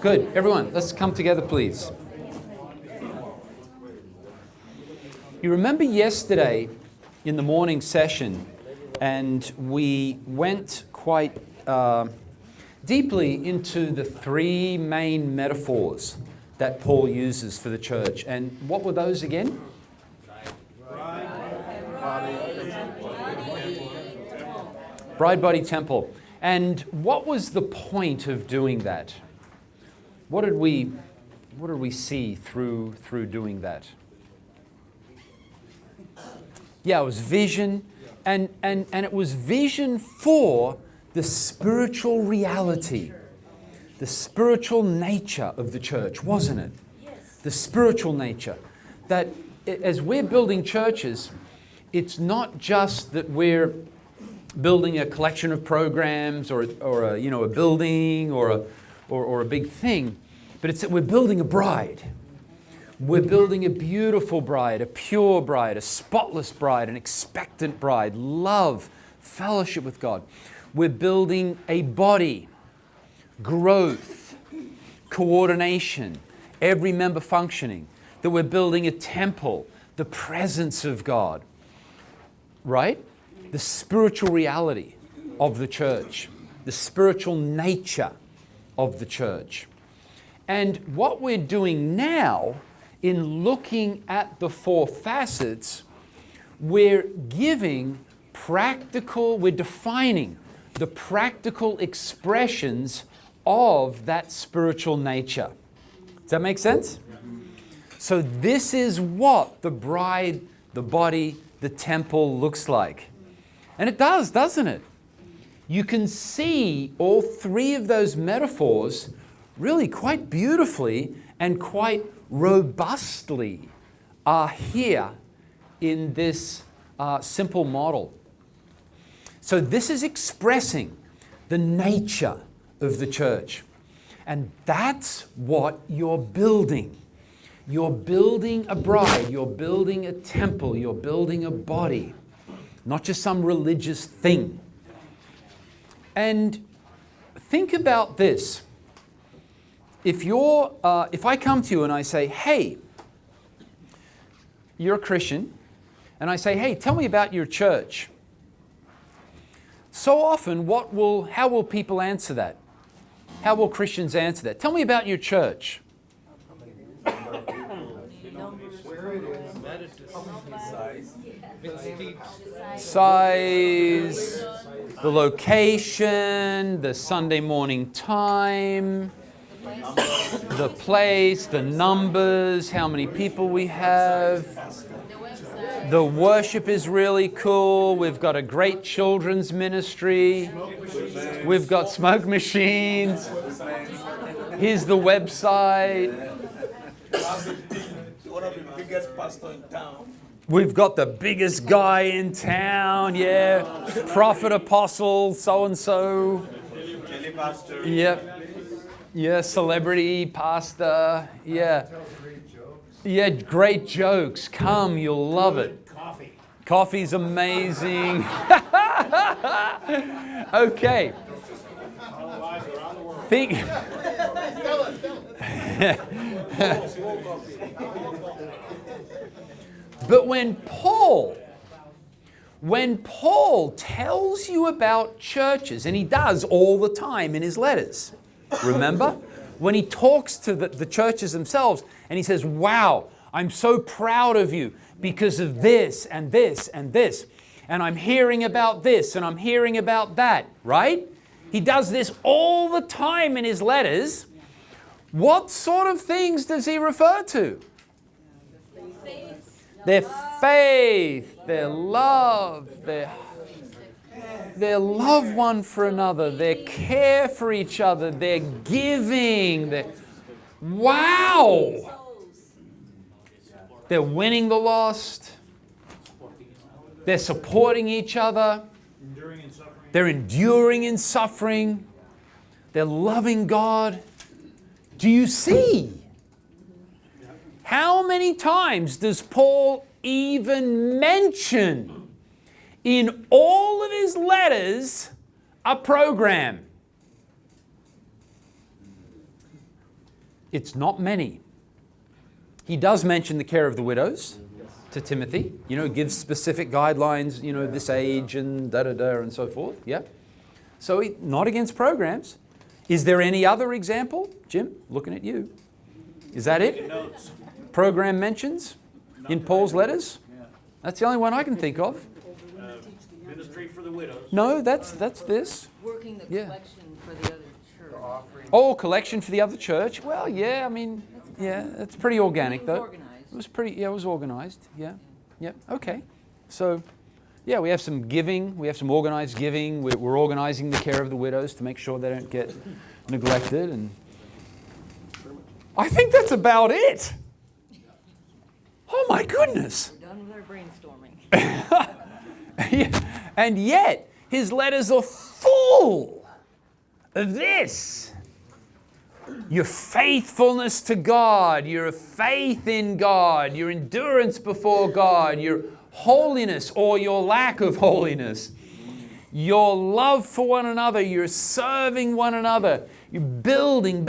Good. Everyone, let's come together, please. You remember yesterday in the morning session, and we went quite deeply into the three main metaphors that Paul uses for the church. And what were those again? Bride, body, temple. And what was the point of doing that? What did we see through doing that? Yeah, it was vision, and it was vision for the spiritual reality, the spiritual nature of the church, wasn't it? Yes. The spiritual nature. That as we're building churches, it's not just that we're building a collection of programs or a building or a big thing, but it's that we're building a bride. We're building a beautiful bride, a pure bride, a spotless bride, an expectant bride, love, fellowship with God. We're building a body, growth, coordination, every member functioning. That we're building a temple, the presence of God, right? The spiritual reality of the church, the spiritual nature of the church. And what we're doing now, in looking at the four facets, we're defining the practical expressions of that spiritual nature. Does that make sense? So this is what the bride, the body, the temple looks like. And it does, doesn't it? You can see all three of those metaphors really quite beautifully and quite robustly are here in this simple model. So this is expressing the nature of the church. And that's what you're building. You're building a bride, you're building a temple, you're building a body, not just some religious thing. And think about this. If I come to you and I say, hey, you're a Christian, and I say, hey, tell me about your church. So often, how will people answer that? How will Christians answer that? Tell me about your church. Size, the location, the Sunday morning time, the place, the numbers, how many people we have. The worship is really cool. We've got a great children's ministry. We've got smoke machines. Here's the website. One of the biggest pastors in town. We've got the biggest guy in town, yeah. Prophet, apostle, so-and-so. Yep. Yeah, celebrity, pastor, yeah. Yeah, great jokes. Come, you'll love it. Coffee's amazing. Okay. Think. But when Paul tells you about churches, and he does all the time in his letters, remember? When he talks to the churches themselves, and he says, wow, I'm so proud of you because of this and this and this. And I'm hearing about this and I'm hearing about that, right? He does this all the time in his letters. What sort of things does he refer to? Their faith, their love, their love one for another, their care for each other, their giving, wow! They're winning the lost. They're supporting each other. They're enduring in suffering. They're loving God. Do you see? How many times does Paul even mention in all of his letters a program? It's not many. He does mention the care of the widows to Timothy, gives specific guidelines, this age and da-da-da and so forth, yeah? So not against programs. Is there any other example? Jim, looking at you. Is that it? Program mentions in Paul's letters? That's the only one I can think of. Ministry for the widows. No, that's this. Working the collection for the other church. Oh, collection for the other church. Well, yeah, it's pretty organic though. Organized. It was organized. Yeah. Okay. So, yeah, we have some giving. We have some organized giving. We're organizing the care of the widows to make sure they don't get neglected. And I think that's about it. Oh my goodness. We're done with our brainstorming. And yet, his letters are full of this. Your faithfulness to God, your faith in God, your endurance before God, your holiness or your lack of holiness, your love for one another, your serving one another, you're building,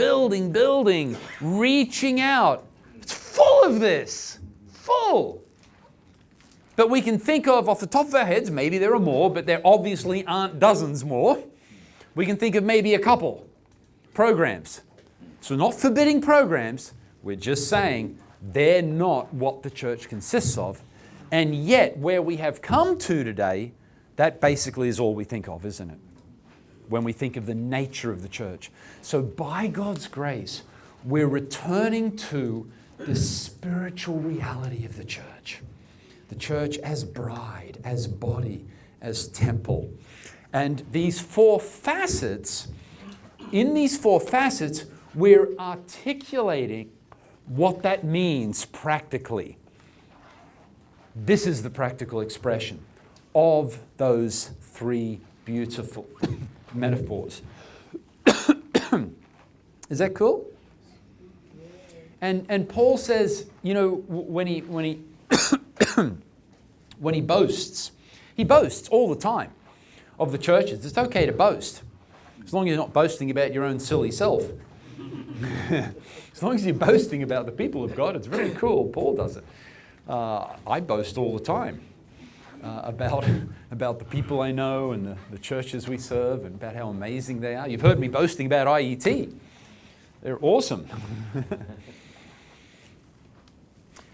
reaching out. It's full of this. Full. But we can think of, off the top of our heads, maybe there are more, but there obviously aren't dozens more. We can think of maybe a couple programs. So not forbidding programs, we're just saying they're not what the church consists of. And yet, where we have come to today, that basically is all we think of, isn't it? When we think of the nature of the church. So by God's grace, we're returning to the spiritual reality of the church. The church as bride, as body, as temple. And these four facets, in these four facets, we're articulating what that means practically. This is the practical expression of those three beautiful metaphors. Is that cool? And Paul says, when he when he boasts all the time of the churches. It's okay to boast, as long as you're not boasting about your own silly self. As long as you're boasting about the people of God, it's very cool. Paul does it. I boast all the time about the people I know and the churches we serve and about how amazing they are. You've heard me boasting about IET. They're awesome.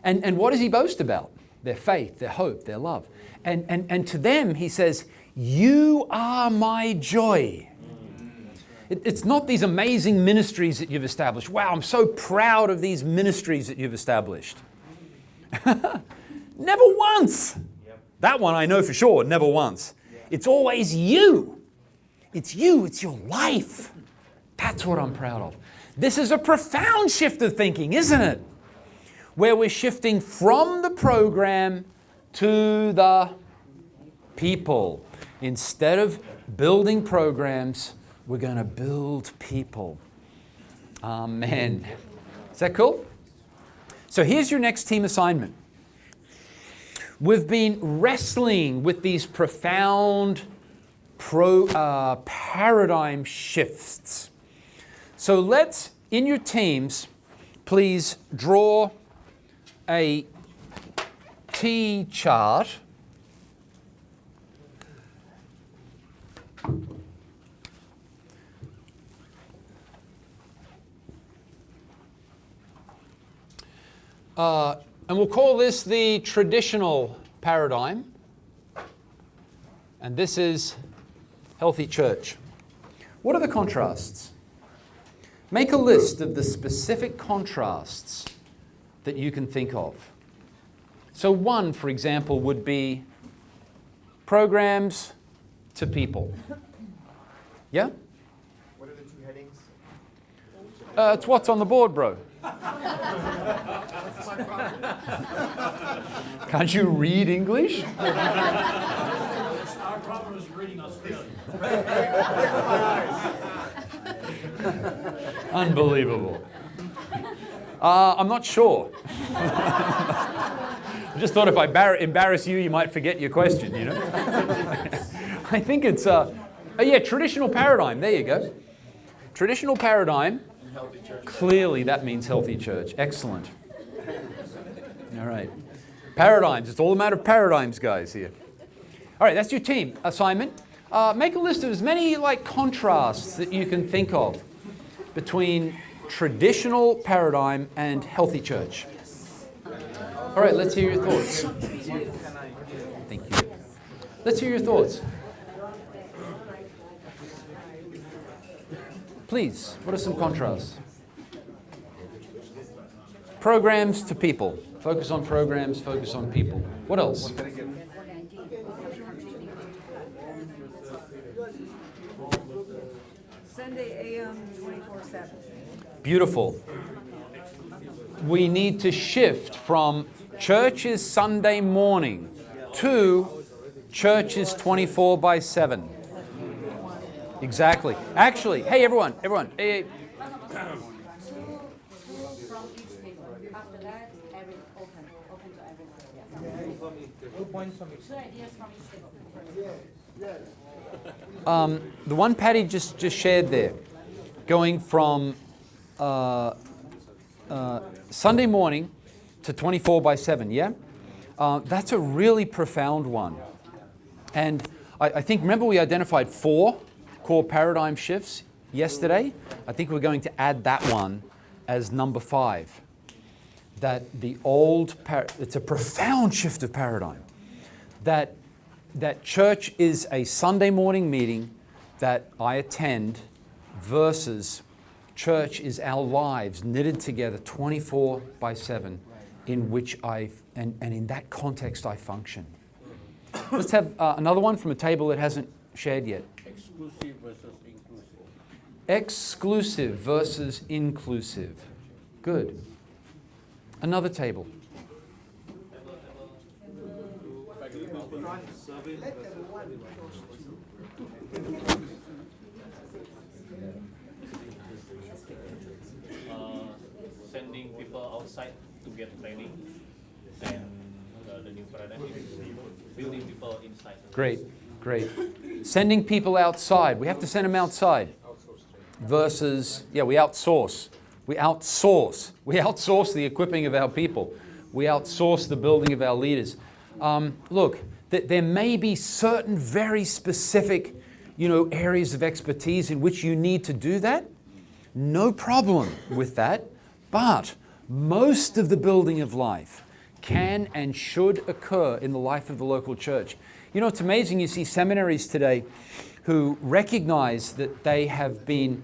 And what does he boast about? Their faith, their hope, their love. And to them, he says, you are my joy. It's not these amazing ministries that you've established. Wow, I'm so proud of these ministries that you've established. Never once. Yep. That one I know for sure, never once. Yeah. It's always you. It's you, it's your life. That's what I'm proud of. This is a profound shift of thinking, isn't it? Where we're shifting from the program to the people. Instead of building programs, we're going to build people. Amen. Is that cool? So here's your next team assignment. We've been wrestling with these profound paradigm shifts. So let's, in your teams, please draw a T chart. And we'll call this the traditional paradigm. And this is healthy church. What are the contrasts? Make a list of the specific contrasts that you can think of. So one, for example, would be programs to people. Yeah? What are the two headings? It's what's on the board, bro. That's my problem. Can't you read English? Our problem is reading Australian. Unbelievable. I'm not sure. I just thought if I embarrass you, you might forget your question, you know? I think it's, traditional paradigm. There you go. Traditional paradigm healthy church. Clearly that means healthy church. Excellent. All right. Paradigms. It's all a matter of paradigms, guys, here. All right, that's your team assignment. Make a list of as many contrasts that you can think of between traditional paradigm and healthy church. All right, let's hear your thoughts. Thank you. Let's hear your thoughts. Please, what are some contrasts? Programs to people. Focus on programs, focus on people. What else? Sunday AM 24/7. Beautiful. We need to shift from church is Sunday morning to church is 24/7. Exactly. Actually, hey everyone, hey. From each table. After that, open to everyone. 2 points from each. 2 ideas from each table. The one Patty just shared there, going from Sunday morning to 24/7, yeah? That's a really profound one. And I think, remember we identified 4 core paradigm shifts yesterday? I think we're going to add that one as number 5. That the it's a profound shift of paradigm. That church is a Sunday morning meeting that I attend versus church is our lives knitted together 24/7 in which and in that context I function. Let's have another one from a table that hasn't shared yet. Exclusive versus inclusive. Exclusive versus inclusive. Good. Another table. Sending people outside to get training, and the new paradigm is building people inside. Great. Sending people outside. We have to send them outside. Versus, we outsource. We outsource the equipping of our people. We outsource the building of our leaders. Look, there may be certain very specific, areas of expertise in which you need to do that. No problem with that. But most of the building of life can and should occur in the life of the local church. It's amazing, you see seminaries today who recognize that they have been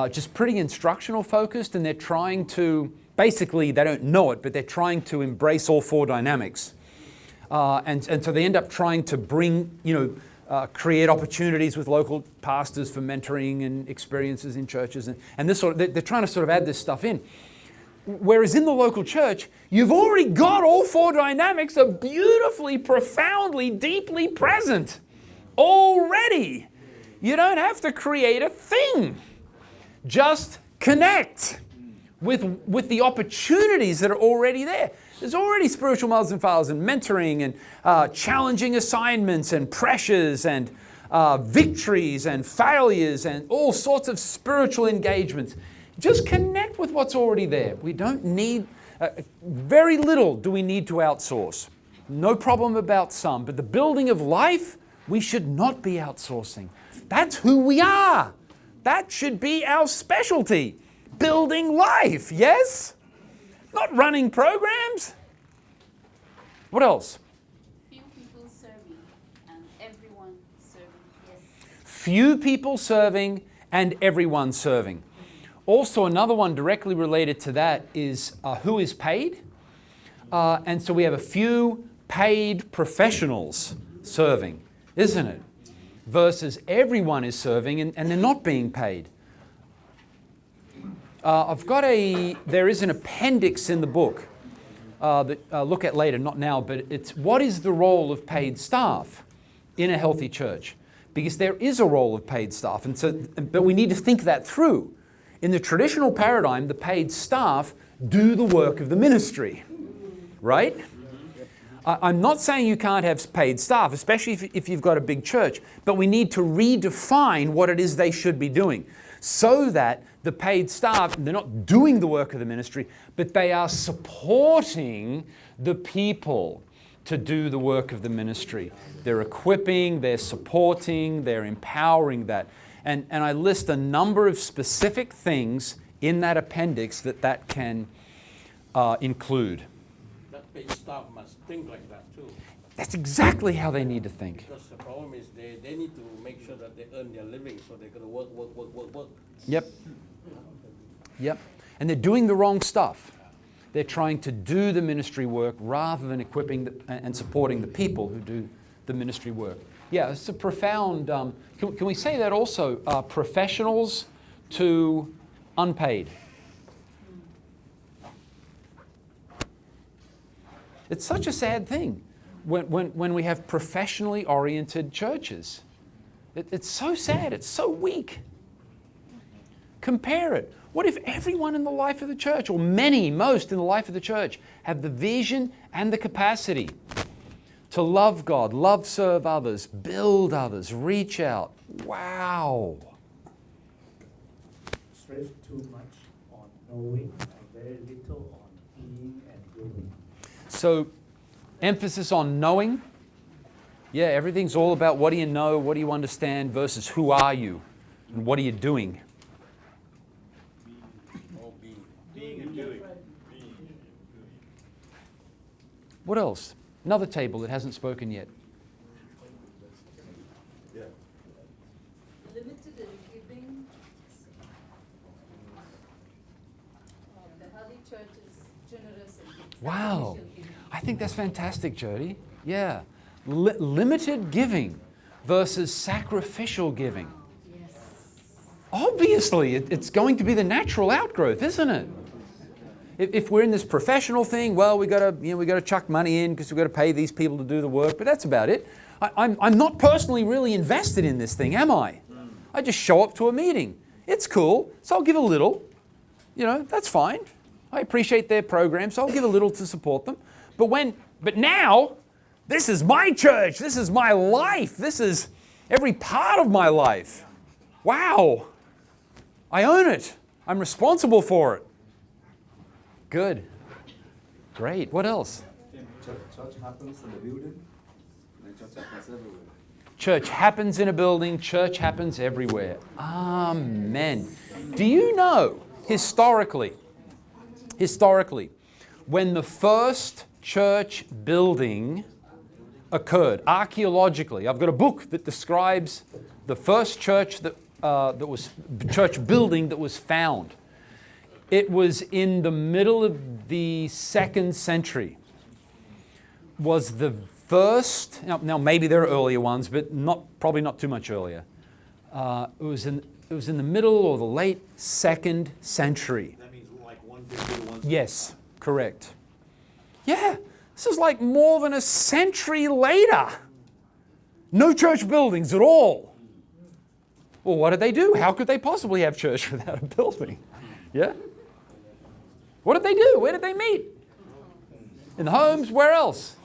just pretty instructional focused, and they're trying to, basically they don't know it, but they're trying to embrace all 4 dynamics. And so they end up trying to bring, create opportunities with local pastors for mentoring and experiences in churches. And this they're trying to sort of add this stuff in. Whereas in the local church, you've already got all 4 dynamics are beautifully, profoundly, deeply present already. You don't have to create a thing. Just connect with the opportunities that are already there. There's already spiritual mothers and fathers and mentoring and challenging assignments and pressures and victories and failures and all sorts of spiritual engagements. Just connect with what's already there. We don't need, very little do we need to outsource. No problem about some, but the building of life, we should not be outsourcing. That's who we are. That should be our specialty. Building life, yes? Not running programs. What else? Few people serving and everyone serving. Yes. Few people serving and everyone serving. Also, another one directly related to that is who is paid. And so we have a few paid professionals serving, isn't it? Versus everyone is serving and they're not being paid. There is an appendix in the book that I'll look at later, not now, but it's what is the role of paid staff in a healthy church? Because there is a role of paid staff, but we need to think that through. In the traditional paradigm, the paid staff do the work of the ministry, right? I'm not saying you can't have paid staff, especially if you've got a big church, but we need to redefine what it is they should be doing. so that the paid staff, they're not doing the work of the ministry, but they are supporting the people to do the work of the ministry. They're equipping, they're supporting, they're empowering that. And I list a number of specific things in that appendix that can include. That paid staff must think like that too. That's exactly how they need to think. Because the problem is they need to make sure that they earn their living, so they're going to work. Yep. Yep. And they're doing the wrong stuff. They're trying to do the ministry work rather than equipping and supporting the people who do the ministry work. Yeah, it's a profound, can we say that also, professionals to unpaid? It's such a sad thing when we have professionally oriented churches. It's so sad, it's so weak. Compare it. What if everyone in the life of the church, or most in the life of the church, have the vision and the capacity to love God, serve others, build others, reach out? Wow. Stress too much on knowing and very little on being and doing. So, emphasis on knowing. Yeah, everything's all about what do you know, what do you understand, versus who are you and what are you doing. What else? Another table that hasn't spoken yet. Limited in giving. The Holy Church is generous in giving. Wow. Sacrificial giving. I think that's fantastic, Jody. Yeah. Limited giving versus sacrificial giving. Yes. Obviously, it's going to be the natural outgrowth, isn't it? If we're in this professional thing, well, we got to chuck money in because we've got to pay these people to do the work, but that's about it. I'm not personally really invested in this thing, am I? I just show up to a meeting. It's cool, so I'll give a little. That's fine. I appreciate their program, so I'll give a little to support them. But now, this is my church. This is my life. This is every part of my life. Wow. I own it. I'm responsible for it. Good. Great. What else? Church happens in the building, and church happens everywhere. Church happens in a building, church happens everywhere. Amen. Do you know, historically, when the first church building occurred, archaeologically, I've got a book that describes the first church church building that was found. It was in the middle of the 2nd century. Was the first, now maybe there are earlier ones, but probably not too much earlier. It was in the middle or the late 2nd century. That means like 150 to 160. Yes, correct. Yeah, this is like more than a century later. No church buildings at all. Well, what did they do? How could they possibly have church without a building? Yeah? What did they do? Where did they meet? In the homes? Where else?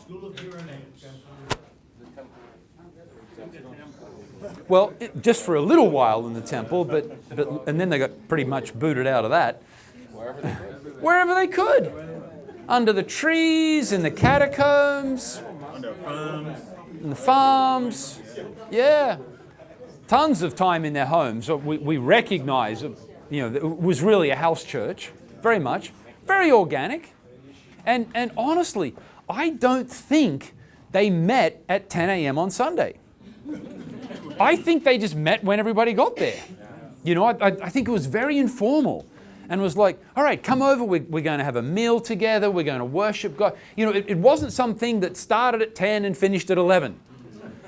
Well, just for a little while in the temple, and then they got pretty much booted out of that. Wherever they could. Under the trees, in the catacombs, in the farms. Yeah. Tons of time in their homes. We recognize, it was really a house church, very much. Very organic. And honestly, I don't think they met at 10 a.m. on Sunday. I think they just met when everybody got there. I think it was very informal and was like, all right, come over, we're going to have a meal together, we're going to worship God. It wasn't something that started at 10 and finished at 11.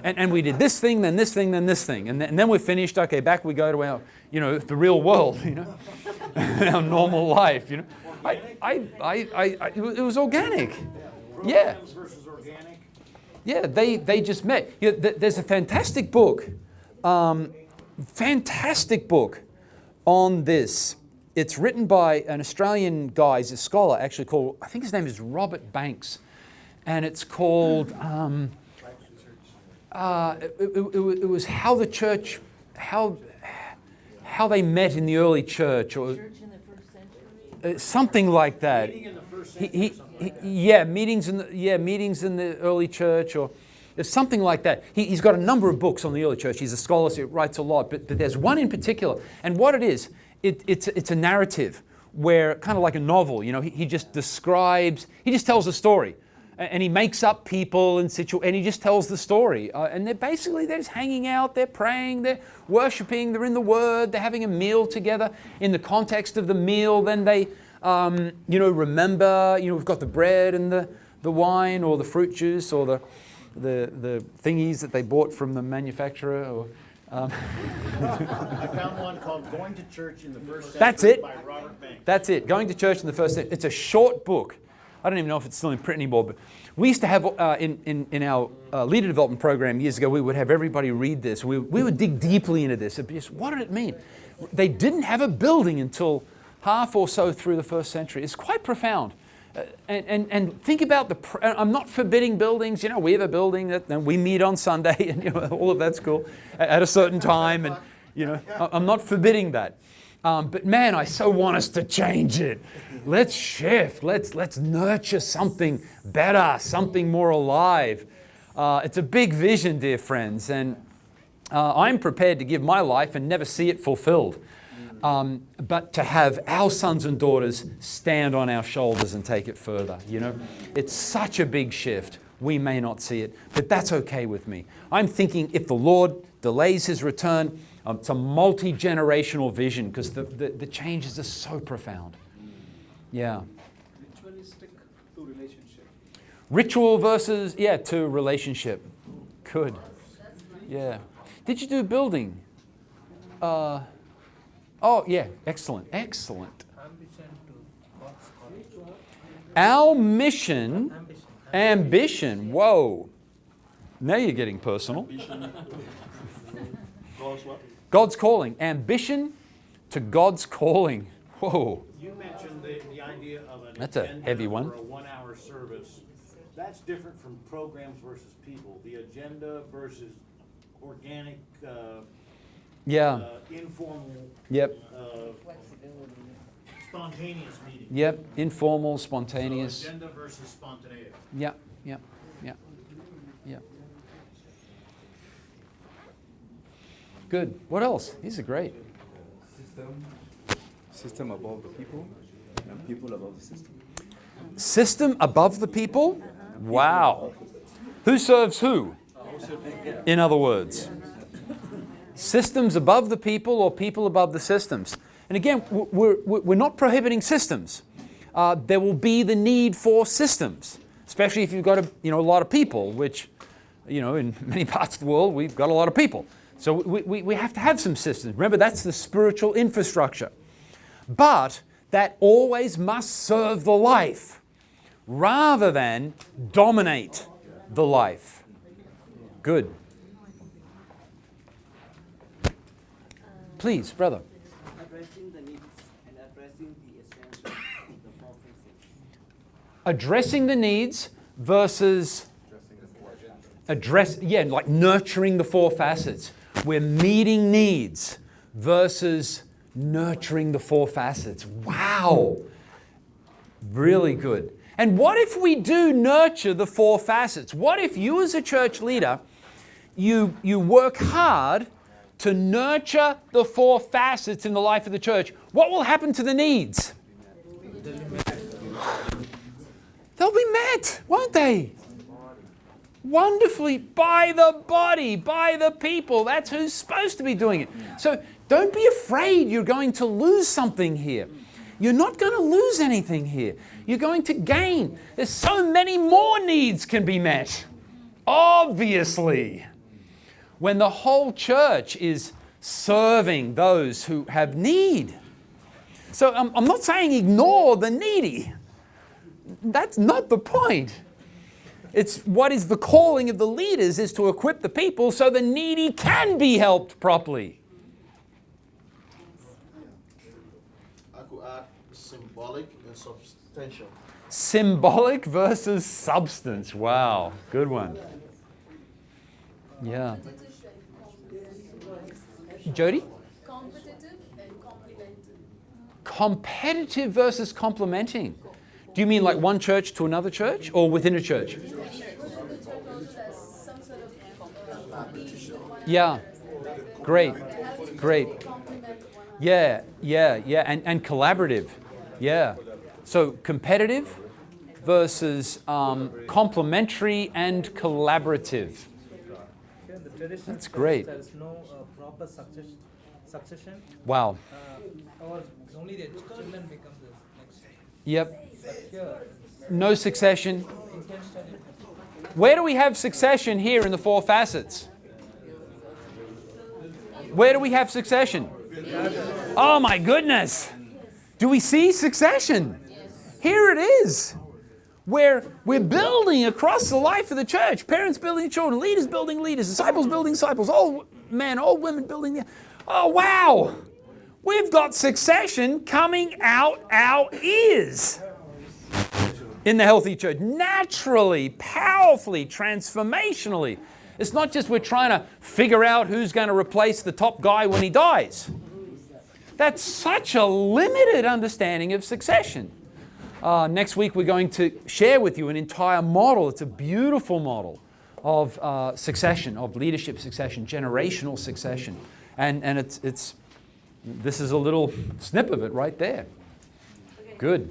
And we did this thing, then this thing, then this thing. And then we're finished, okay, back we go to our, the real world, our normal life, it was organic. Yeah. Yeah, they just met. There's a fantastic book on this. It's written by an Australian guy, he's a scholar actually called, I think his name is Robert Banks. And it's called, it was how how they met in the early church, or Church in the first century? something like that. Meeting in the first He, century. he, or something like that. yeah, meetings in the early church, or there's something like that. He's got a number of books on the early church. He's a scholar, so he writes a lot, but there's one in particular. And what it is, it's a narrative where, kind of like a novel, you know, he just describes, he just tells a story. And he makes up people and he just tells the story. And they're just hanging out, they're praying, they're worshiping, they're in the Word, they're having a meal together. In the context of the meal, then they, remember, we've got the bread and the wine, or the fruit juice, or the thingies that they bought from the manufacturer. Or, I found one called Going to Church in the First Century That's it. by Robert Banks. That's it, Going to Church in the First Century. It's a short book. I don't even know if it's still in print anymore, but we used to have, in our leader development program years ago, we would have everybody read this. We would dig deeply into this. Just, what did it mean? They didn't have a building until half or so through the first century. It's quite profound. And think about I'm not forbidding buildings. We have a building and we meet on Sunday, and all of that's cool at a certain time, and I'm not forbidding that. But man, I so want us to change it. Let's shift. Let's nurture something better, something more alive. It's a big vision, dear friends, and I'm prepared to give my life and never see it fulfilled. But to have our sons and daughters stand on our shoulders and take it further, it's such a big shift. We may not see it, but that's okay with me. I'm thinking if the Lord delays His return, it's a multi-generational vision, because the changes are so profound. Yeah. Ritualistic to relationship. Ritual versus, to relationship. Good. Yeah. Did you do building? Oh, yeah. Excellent. Excellent. Ambition to God's calling. Our mission, ambition. Whoa. Now you're getting personal. God's calling. Ambition to God's calling. Whoa. You mentioned the idea of an That's a agenda heavy one. for a 1-hour service. That's different from programs versus people. The agenda versus organic, informal, Yep. spontaneous meeting. Yep. Informal, So spontaneous. agenda versus spontaneity. Yep. Good. What else? These are great. System above the people, and people above the system. System above the people? Wow. Who serves who? In other words, systems above the people or people above the systems? And again, we're not prohibiting systems. There will be the need for systems, especially if you've got a lot of people, which, in many parts of the world, we've got a lot of people. So we have to have some systems. Remember, that's the spiritual infrastructure. But that always must serve the life rather than dominate the life. Good. Please, brother. Addressing the needs and addressing the essentials of the four phases. Addressing the needs versus like nurturing the four facets. We're meeting needs versus nurturing the four facets. Wow. Really good. And what if we do nurture the four facets? What if you as a church leader, you work hard to nurture the four facets in the life of the church? What will happen to the needs? They'll be met, won't they? Wonderfully by the body, by the people. That's who's supposed to be doing it. So don't be afraid you're going to lose something here. You're not going to lose anything here. You're going to gain. There's so many more needs can be met. Obviously. When the whole church is serving those who have need. So I'm not saying ignore the needy. That's not the point. It's what is the calling of the leaders is to equip the people so the needy can be helped properly. I could add symbolic and substantial. Symbolic versus substance. Wow, good one. Yeah. Jody? Competitive Competitive versus complementing. Do you mean like one church to another church or within a church? Yeah. Great. Great. Yeah. And collaborative. Yeah. So competitive versus complementary and collaborative. Here the tradition That's says great. there is no proper succession, Wow. or only the children become the next. Yep. But here, No succession. intentionally, Where do we have succession here in the four facets? Where do we have succession? Oh my goodness. Do we see succession? Here it is. Where we're building across the life of the church. Parents building children, leaders building leaders, disciples building disciples, old men, old women building. Oh wow. We've got succession coming out our ears. In the healthy church, naturally, powerfully, transformationally. It's not just we're trying to figure out who's going to replace the top guy when he dies. That's such a limited understanding of succession. Next week we're going to share with you an entire model. It's a beautiful model of succession, of leadership succession, generational succession. And it's this is a little snip of it right there. Good.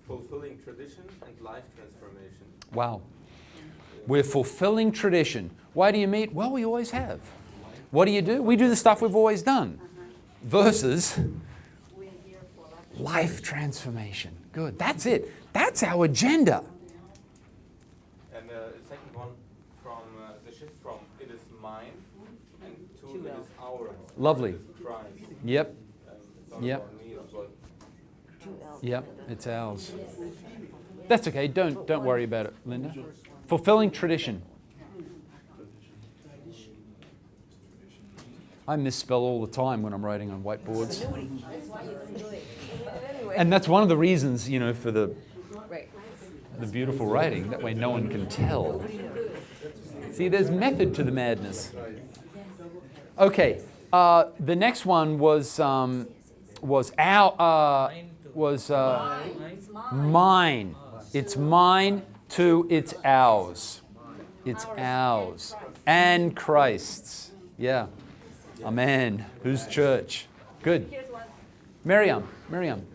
Fulfilling tradition and life transformation. Wow. We're fulfilling tradition. Why do you meet? Well, we always have. What do? We do the stuff we've always done. Versus life transformation. Good. That's it. That's our agenda. And the second one, from the shift from it is mine and to it is ours. Lovely. It is Christ. Yep. It's not Yep. about me as well. Yep. It's ours. That's okay. Don't worry about it, Linda. Fulfilling tradition. I misspell all the time when I'm writing on whiteboards. And that's one of the reasons, for the beautiful writing. That way no one can tell. See, there's method to the madness. Okay, the next one was mine. It's mine to it's ours. It's ours. And Christ's. Yeah. Amen. Whose church? Good. Miriam. Tradition,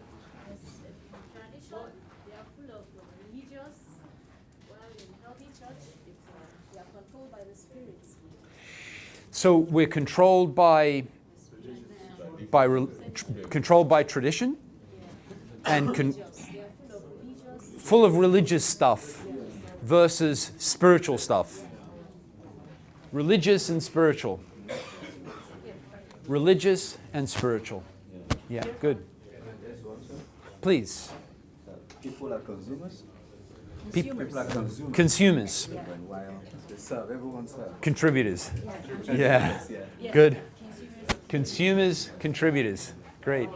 they are full of religious, while in healthy church, they are controlled by the spirits. So we're controlled by tradition and They are full of religious. full of religious stuff versus spiritual stuff. Religious and spiritual. Religious and spiritual. Yeah, good. Please. People are consumers. People People are consumers. consumers, While they serve, everyone serves. contributors. Yeah, good. Consumers, contributors. Great.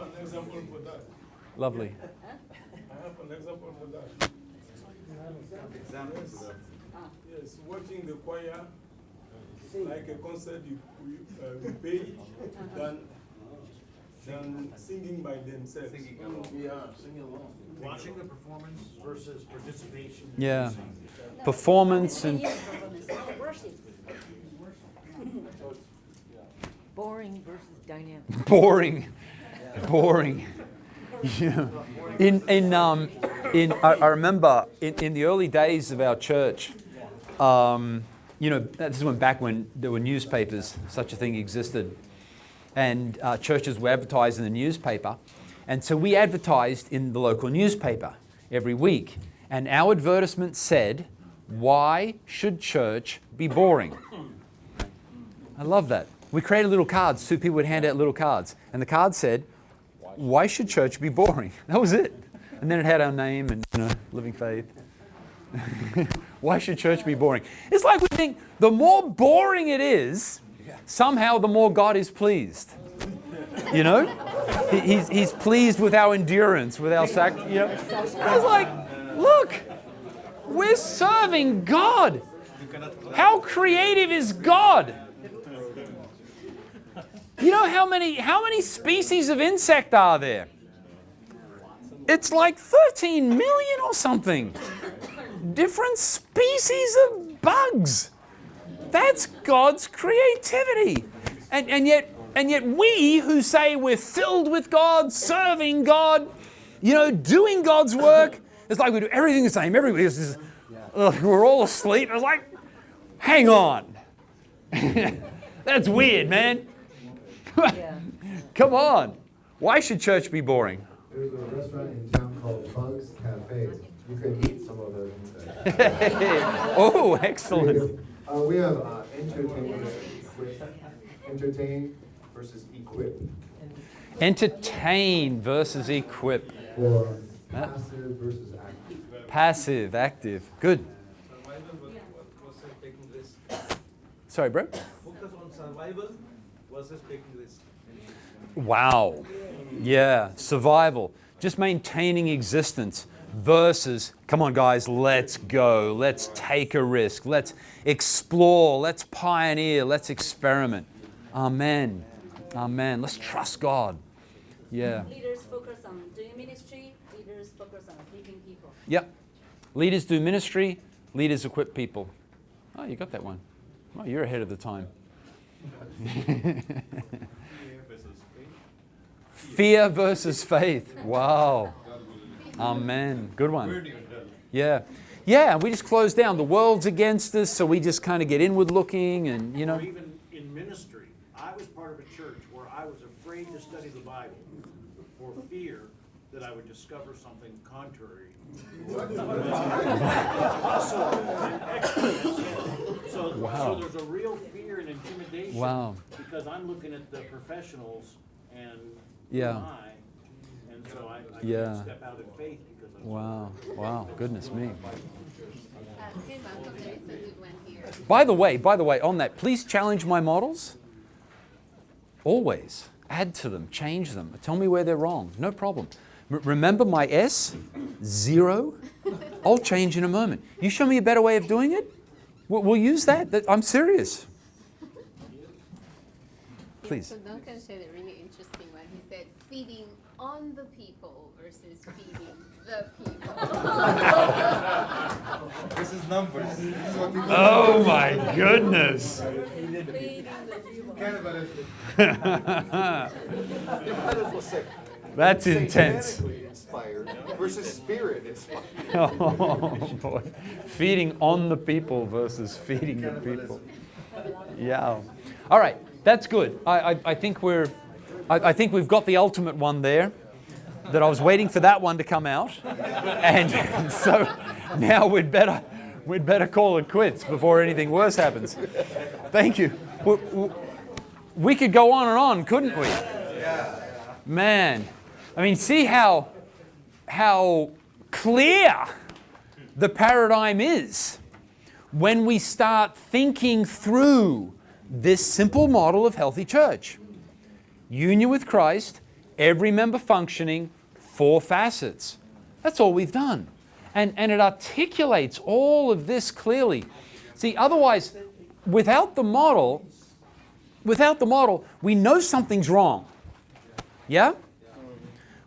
Lovely. I have an example for that. Yes, watching the choir, like a concert, we pay it, than singing by themselves. Yeah, singing along. Watching the performance versus participation. Yeah. Performance and Worship. Boring versus dynamic. boring. Yeah. I remember in the early days of our church, this went back when there were newspapers, such a thing existed, and churches were advertised in the newspaper, and so we advertised in the local newspaper every week, and our advertisement said, "Why should church be boring?" I love that. We created little cards. Two people would hand out little cards, and the card said, "Why should church be boring?" That was it. And then it had our name and Living Faith. Why should church be boring? It's like we think the more boring it is, somehow the more God is pleased. He's pleased with our endurance, with our sacrifice. I was like, look, we're serving God. How creative is God? You know how many species of insect are there? It's like 13 million or something. Different species of bugs. That's God's creativity. And yet we who say we're filled with God, serving God, doing God's work, it's like we do everything the same. Everybody's just, we're all asleep. It's like, hang on. That's weird, man. Come on. Why should church be boring? There's a restaurant in town called Bugs Cafe. You can eat some of those insects. Oh, excellent. We have entertain versus equip. Entertain versus equip. Or passive versus active. Passive, active. Good. Survival versus taking risk. Sorry, bro? Focus on survival versus taking risk. Wow. Yeah, survival. Just maintaining existence versus, come on guys, let's go. Let's take a risk. Let's explore. Let's pioneer. Let's experiment. Amen. Amen. Let's trust God. Yeah. Leaders focus on doing ministry, leaders focus on equipping people. Yep. Leaders do ministry, leaders equip people. Oh, you got that one. Oh, you're ahead of the time. Fear versus faith. Wow. Amen. Good one. Yeah. Yeah, we just close down. The world's against us, so we just kind of get inward looking and, Or even in ministry, I was part of a church where I was afraid to study the Bible for fear that I would discover something contrary. So there's a real fear and intimidation. Wow. Because I'm looking at the professionals and Yeah. and so I Yeah. can't step out in faith because I'm Wow. Wow. Goodness me. Hey, Malcolm, there is a good one here. By the way, on that, please challenge my models. Always. Add to them, change them. Tell me where they're wrong. No problem. Remember my S? 0? I'll change in a moment. You show me a better way of doing it? We'll use that. I'm serious. Please. So Duncan said a really interesting one. He said, feeding on the people versus feeding the people. This is numbers. This is what we Oh my goodness. That's intense. Satanically inspired versus spirit inspired. Oh boy. Feeding on the people versus feeding the people. Yeah. All right. That's good. I think I think we've got the ultimate one there. That I was waiting for that one to come out, and so now we'd better call it quits before anything worse happens. Thank you. We could go on and on, couldn't we? Man, I mean, see how clear the paradigm is when we start thinking through this simple model of healthy church. Union with Christ, every member functioning, 4 facets. That's all we've done. And it articulates all of this clearly. See, otherwise, without the model, we know something's wrong. Yeah?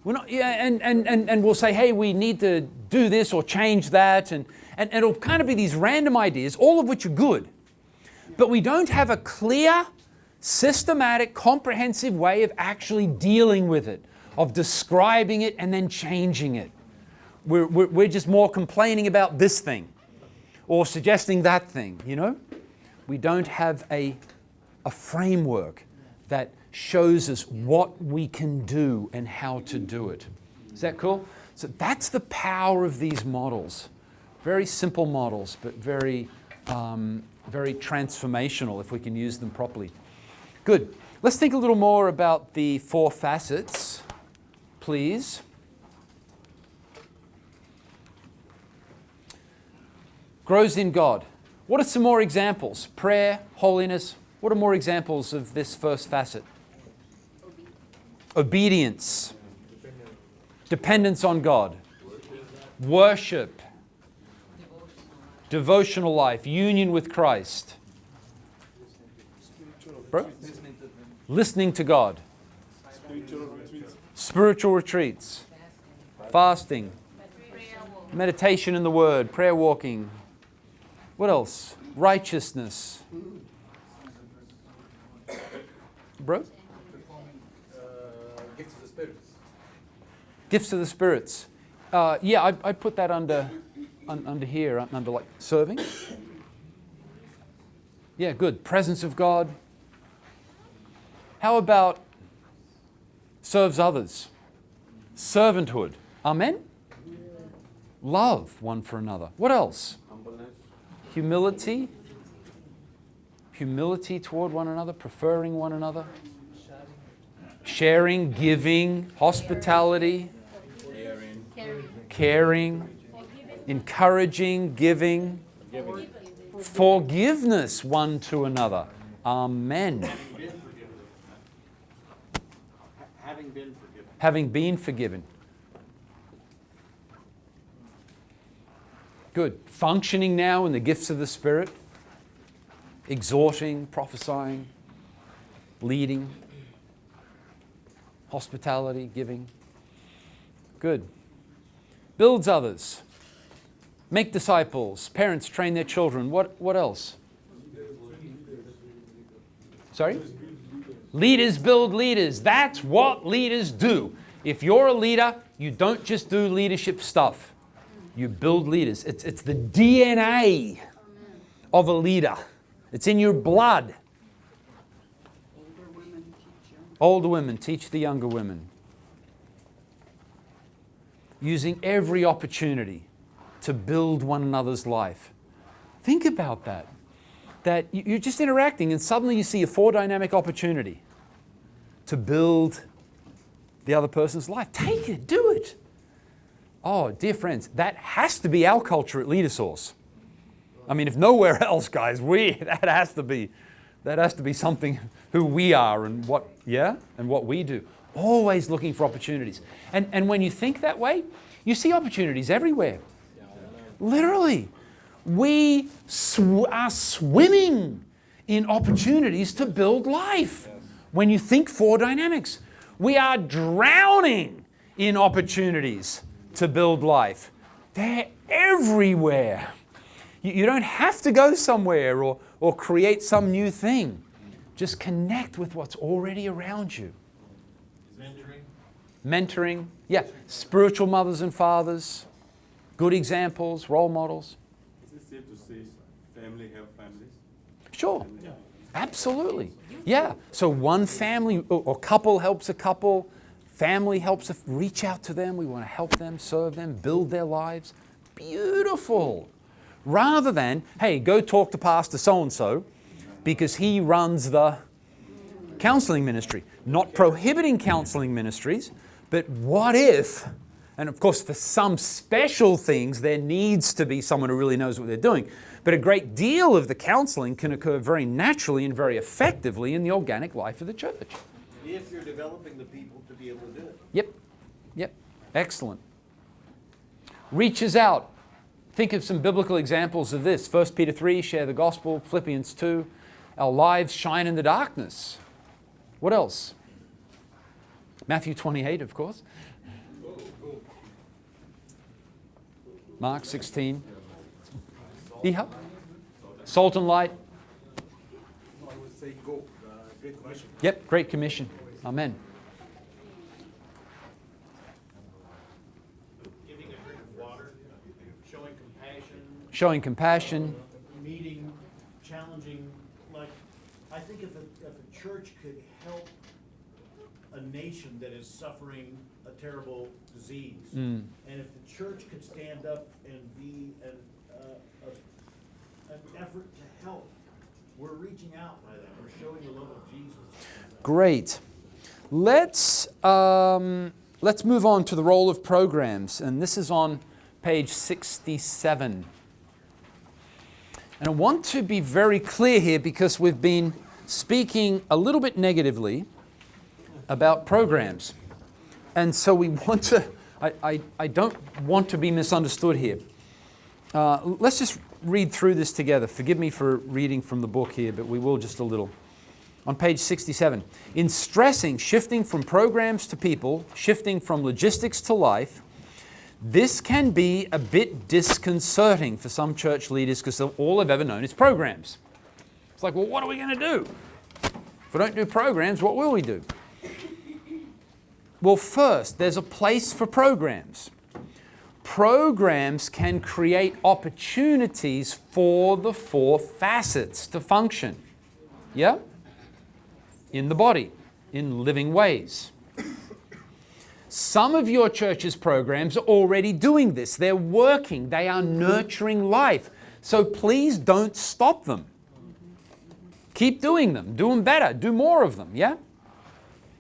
We're not, yeah, and we'll say, hey, we need to do this or change that, and it'll kind of be these random ideas, all of which are good. But we don't have a clear, systematic, comprehensive way of actually dealing with it, of describing it and then changing it. We're just more complaining about this thing or suggesting that thing, you know? We don't have a framework that shows us what we can do and how to do it. Is that cool? So that's the power of these models. Very simple models, but very transformational if we can use them properly. Good. Let's think a little more about the 4 facets, please. Grows in God. What are some more examples? Prayer, holiness. What are more examples of this first facet? Obedience. Dependence on God. Worship. Devotional life. Union with Christ. Bro? Listening to God. Spiritual retreats. Spiritual retreats. Fasting. Meditation in the Word. Prayer walking. What else? Righteousness. Bro? Gifts of the spirits. Gifts of the spirits. Yeah, I put that under here, under like serving. Yeah, good. Presence of God. How about serves others? Servanthood. Amen? Love one for another. What else? Humbleness. Humility. Humility toward one another, preferring one another. Sharing, giving, hospitality. Caring. Encouraging, giving. Forgiveness one to another. Amen. Having been forgiven. Having been forgiven. Good. Functioning now in the gifts of the Spirit. Exhorting, prophesying, leading, hospitality, giving. Good. Builds others. Make disciples. Parents train their children. What else? Sorry? Leaders build leaders. That's what leaders do. If you're a leader, you don't just do leadership stuff. You build leaders. It's the DNA of a leader. It's in your blood. Older women teach the younger women. Using every opportunity to build one another's life. Think about that. That you're just interacting and suddenly you see a four-dynamic opportunity to build the other person's life. Take it, do it. Oh, dear friends, that has to be our culture at LeaderSource. I mean, if nowhere else, guys, that has to be something who we are and what we do. Always looking for opportunities. And when you think that way, you see opportunities everywhere. Literally. We are swimming in opportunities to build life. When you think four dynamics, we are drowning in opportunities to build life. They're everywhere. You don't have to go somewhere or create some new thing. Just connect with what's already around you. Mentoring. Yeah. Spiritual mothers and fathers. Good examples, role models. Is it safe to say family help families? Sure. Absolutely. Yeah. So one family or couple helps a couple. Family helps reach out to them. We want to help them, serve them, build their lives. Beautiful. Rather than, hey, go talk to Pastor so-and-so because he runs the counseling ministry. Not prohibiting counseling ministries, but what if, and of course for some special things there needs to be someone who really knows what they're doing, but a great deal of the counseling can occur very naturally and very effectively in the organic life of the church. If you're developing the people to be able to do it. Yep. Excellent. Reaches out. Think of some biblical examples of this. 1 Peter 3, share the gospel. Philippians 2, our lives shine in the darkness. What else? Matthew 28, of course. Mark 16. Iha. Salt and light. I would say go. Great Commission. Yep, Great Commission. Amen. Giving a drink of water, showing compassion. Showing compassion. Meeting, challenging. Like, I think if a church could help a nation that is suffering a terrible disease, and if the church could stand up and be an effort to help, we're reaching out by that. We're showing the love of Jesus. Great. Let's move on to the role of programs, and this is on page 67. And I want to be very clear here because we've been speaking a little bit negatively about programs. And so we want to, I don't want to be misunderstood here. Let's just read through this together. Forgive me for reading from the book here, but we will just a little. on page 67. In stressing shifting from programs to people, shifting from logistics to life, this can be a bit disconcerting for some church leaders because all they've ever known is programs. It's like, well, what are we going to do? If we don't do programs, what will we do? Well, first, there's a place for programs. Programs can create opportunities for the 4 facets to function. Yeah? In the body, in living ways. Some of your church's programs are already doing this. They're working. They are nurturing life. So please don't stop them. Keep doing them. Do them better. Do more of them, yeah?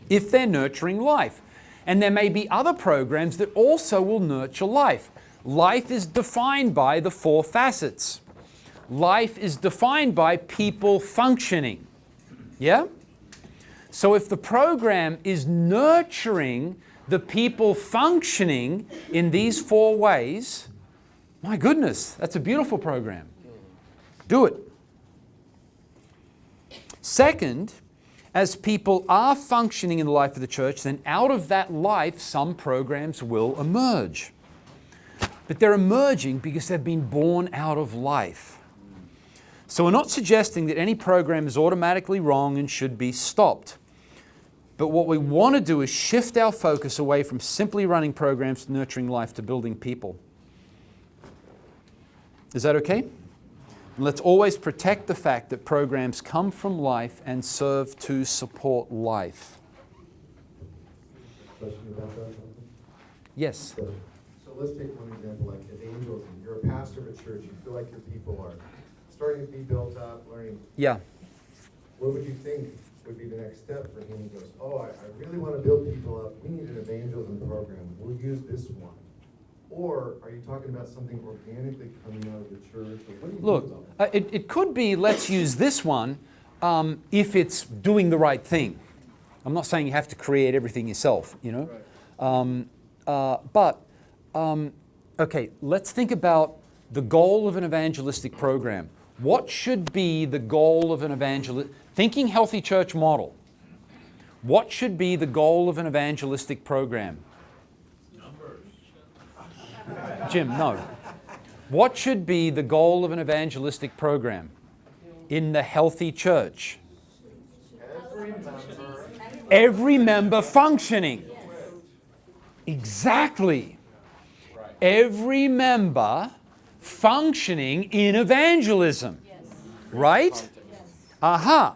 If they're nurturing life. And there may be other programs that also will nurture life. Life is defined by the 4 facets. Life is defined by people functioning. Yeah? So if the program is nurturing the people functioning in these 4 ways, my goodness, that's a beautiful program. Do it. Second, as people are functioning in the life of the church, then out of that life, some programs will emerge. But they're emerging because they've been born out of life. So we're not suggesting that any program is automatically wrong and should be stopped. But what we want to do is shift our focus away from simply running programs to nurturing life to building people. Is that okay? And let's always protect the fact that programs come from life and serve to support life. Question about that? Yes. So let's take one example like evangelism. You're a pastor of a church. You feel like your people are starting to be built up, learning. Yeah. What would you think would be the next step for him? He goes, oh, I really want to build people up. We need an evangelism program. We'll use this one. Or are you talking about something organically coming out of the church? What do you Look, it could be, let's use this one if it's doing the right thing. I'm not saying you have to create everything yourself, you know. Right. Okay, let's think about the goal of an evangelistic program. What should be the goal of an thinking healthy church model? What should be the goal of an evangelistic program? Jim, no. What should be the goal of an evangelistic program in the healthy church? Every member functioning. Exactly. Every member functioning in evangelism. Right? Aha.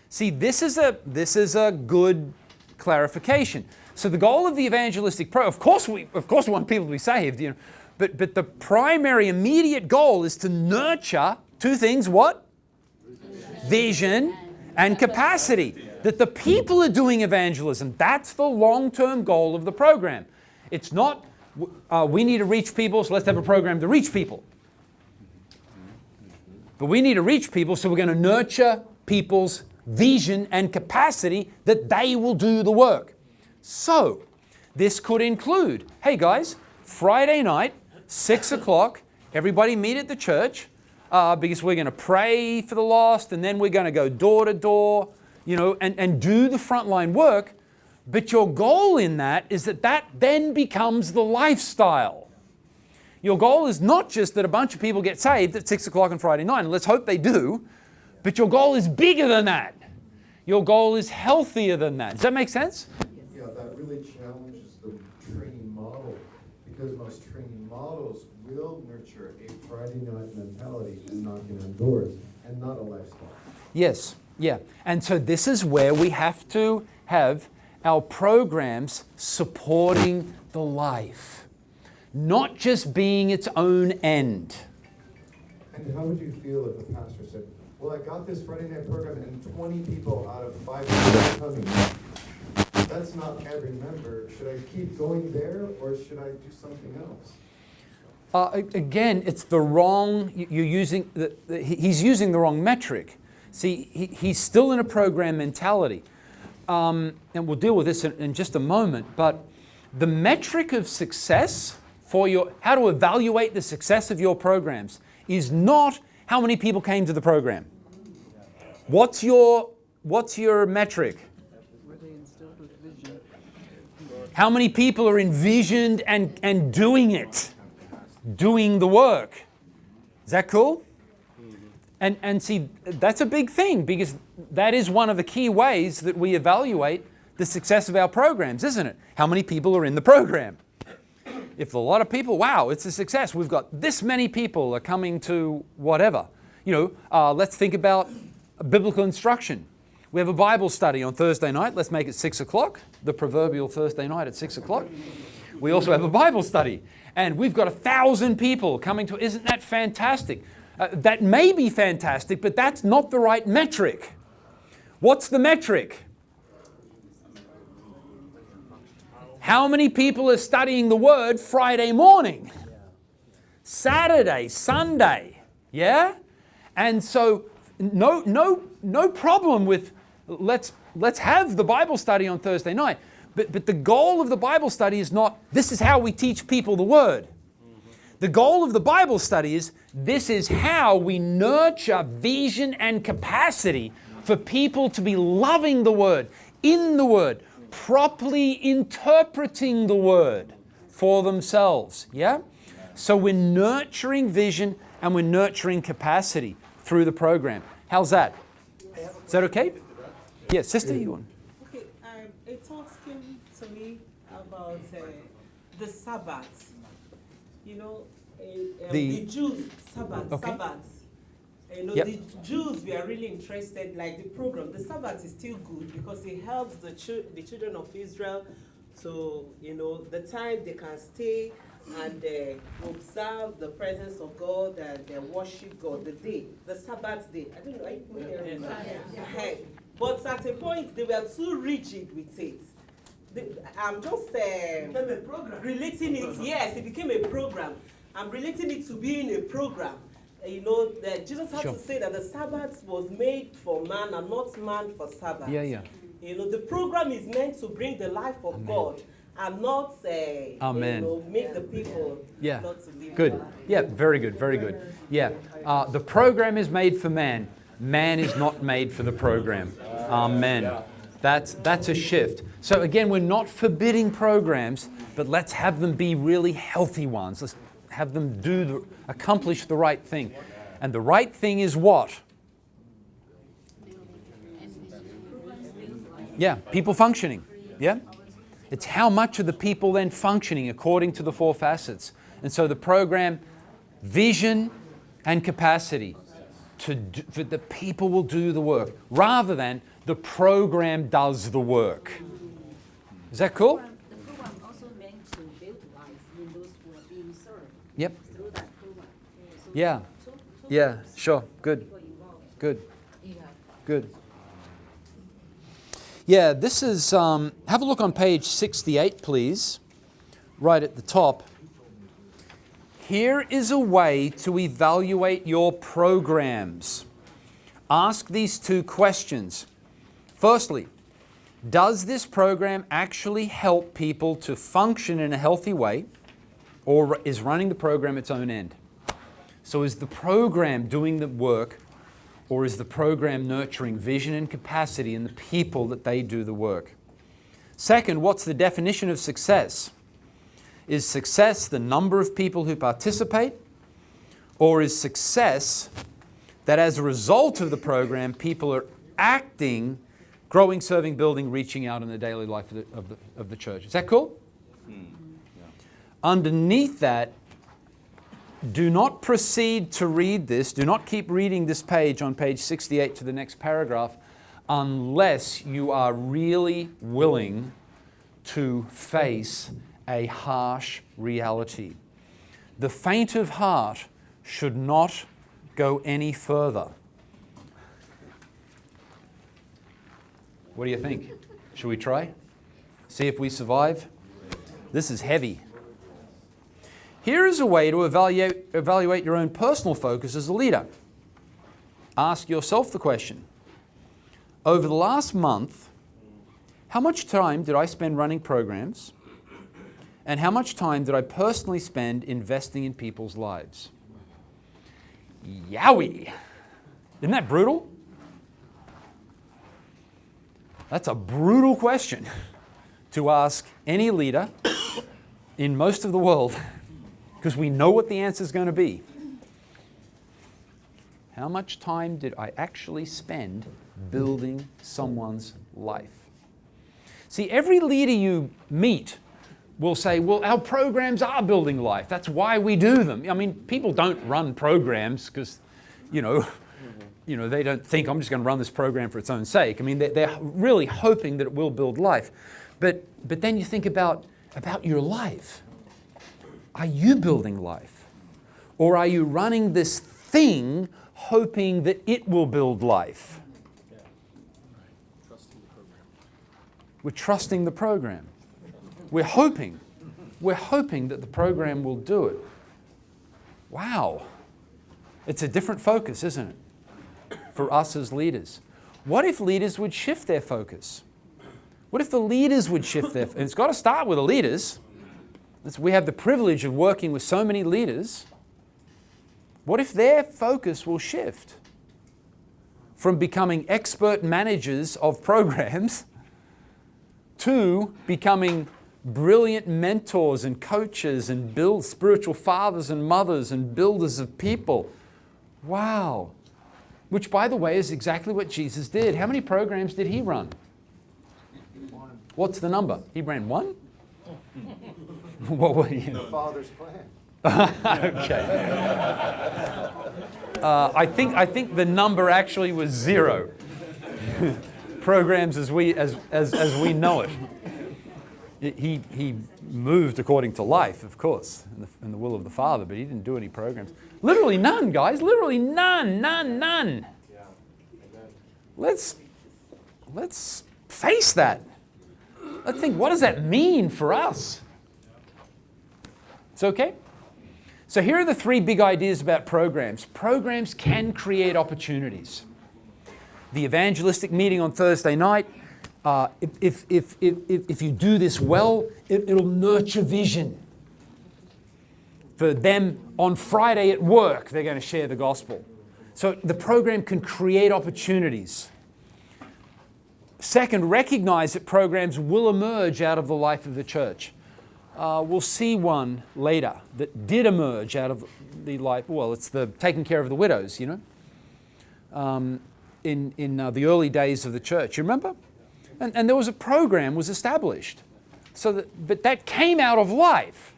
See, this is a good clarification. So the goal of the evangelistic of course we want people to be saved, you know, but the primary immediate goal is to nurture 2 things, what? Vision and capacity. That the people are doing evangelism. That's the long-term goal of the program. It's not we need to reach people, so let's have a program to reach people. But we need to reach people, so we're going to nurture people's vision and capacity that they will do the work. So, this could include, hey guys, Friday night, 6 o'clock, everybody meet at the church because we're going to pray for the lost and then we're going to go door to door, you know, and do the frontline work. But your goal in that is that then becomes the lifestyle. Your goal is not just that a bunch of people get saved at 6 o'clock on Friday night, and let's hope they do, but your goal is bigger than that. Your goal is healthier than that. Does that make sense? Yeah, that really challenges the training model because most training models will nurture a Friday night mentality and knocking on doors and not a lifestyle. Yes, yeah. And so this is where we have to have our programs supporting the life, not just being its own end. And how would you feel if a pastor said, well, I got this Friday night program and 20 people out of 500 are coming. That's not every member. Should I keep going there or should I do something else? Again, it's the wrong, he's using the wrong metric. See, he's still in a program mentality. And we'll deal with this in just a moment, but the metric of success for how to evaluate the success of your programs is not how many people came to the program. What's your what's your metric? How many people are envisioned and doing it? Doing the work. Is that cool? And see, that's a big thing, because that is one of the key ways that we evaluate the success of our programs, isn't it? How many people are in the program? If a lot of people, wow, it's a success. We've got this many people are coming to whatever. Let's think about biblical instruction. We have a Bible study on Thursday night. Let's make it 6 o'clock, the proverbial Thursday night at 6 o'clock. We also have a Bible study, and we've got 1,000 people coming to. Isn't that fantastic? That may be fantastic, but that's not the right metric. What's the metric? How many people are studying the Word Friday morning? Saturday, Sunday, yeah? And so no problem with let's have the Bible study on Thursday night. But the goal of the Bible study is not, this is how we teach people the Word. The goal of the Bible study is, this is how we nurture vision and capacity for people to be loving the Word, in the Word, properly interpreting the Word for themselves. Yeah? So we're nurturing vision and we're nurturing capacity through the program. How's that? Is that okay? Yeah, sister, you want? Okay, a talk came to me about the Sabbath. The Jews, Sabbath, okay. Sabbath. Yep. The Jews were really interested, like the program. The Sabbath is still good because it helps the children of Israel to, the time they can stay and observe the presence of God and worship God, the Sabbath day. I don't know. But at a point, they were too rigid with it. I'm just relating it. Yes, it became a program. I'm relating it to being a program. That Jesus had to say that the Sabbath was made for man and not man for Sabbath. Yeah. The program is meant to bring the life of God and not make the people not to live. Good. Yeah, very good, very good. Yeah, the program is made for man. Man is not made for the program. Amen. That's a shift. So again, we're not forbidding programs, but let's have them be really healthy ones. Let's have them accomplish the right thing. And the right thing is what? Yeah, people functioning. Yeah? It's how much are the people then functioning according to the 4 facets. And so the program, vision and capacity, for the people will do the work, rather than the program does the work. Is that cool? The program also meant to build life in those who are being served. Yep. Through that program. So Yeah. Yeah, sure. Good. Good. Good. Yeah, this is, have a look on page 68, please, right at the top. Here is a way to evaluate your programs. Ask these 2 questions. Firstly, does this program actually help people to function in a healthy way, or is running the program its own end? So is the program doing the work, or is the program nurturing vision and capacity in the people that they do the work? Second, what's the definition of success? Is success the number of people who participate, or is success that as a result of the program, people are acting, growing, serving, building, reaching out in the daily life of the church? Is that cool? Underneath that, do not proceed to read this, do not keep reading this page on page 68 to the next paragraph unless you are really willing to face a harsh reality. The faint of heart should not go any further. What do you think? Should we try? See if we survive? This is heavy. Here is a way to evaluate your own personal focus as a leader. Ask yourself the question, over the last month, how much time did I spend running programs? And how much time did I personally spend investing in people's lives? Yowie! Isn't that brutal? That's a brutal question to ask any leader in most of the world, because we know what the answer is going to be. How much time did I actually spend building someone's life? See, every leader you meet will say, well, our programs are building life. That's why we do them. I mean, people don't run programs because, they don't think, I'm just going to run this program for its own sake. I mean, they're really hoping that it will build life. But then you think about your life. Are you building life? Or are you running this thing hoping that it will build life? Yeah. Trusting the program. We're trusting the program. We're hoping that the program will do it. Wow. It's a different focus, isn't it? For us as leaders. What if leaders would shift their focus? What if the leaders would shift their focus? It's got to start with the leaders. We have the privilege of working with so many leaders. What if their focus will shift from becoming expert managers of programs to becoming brilliant mentors and coaches and spiritual fathers and mothers and builders of people? Wow. Which, by the way, is exactly what Jesus did. How many programs did he run? One. What's the number? He ran one? What were you? The Father's plan. Okay. I think the number actually was 0. Programs as we know it. He moved according to life, of course, in the will of the Father, but he didn't do any programs. Literally none, guys. Literally none. Yeah. Let's face that. Let's think, what does that mean for us? It's okay? So here are the 3 big ideas about programs. Programs can create opportunities. The evangelistic meeting on Thursday night, if you do this well, it'll nurture vision. For them on Friday at work, they're going to share the gospel. So the program can create opportunities. Second, recognize that programs will emerge out of the life of the church. We'll see one later that did emerge out of the life. Well, it's the taking care of the widows, in the early days of the church. You remember? And there was a program was established. But that came out of life.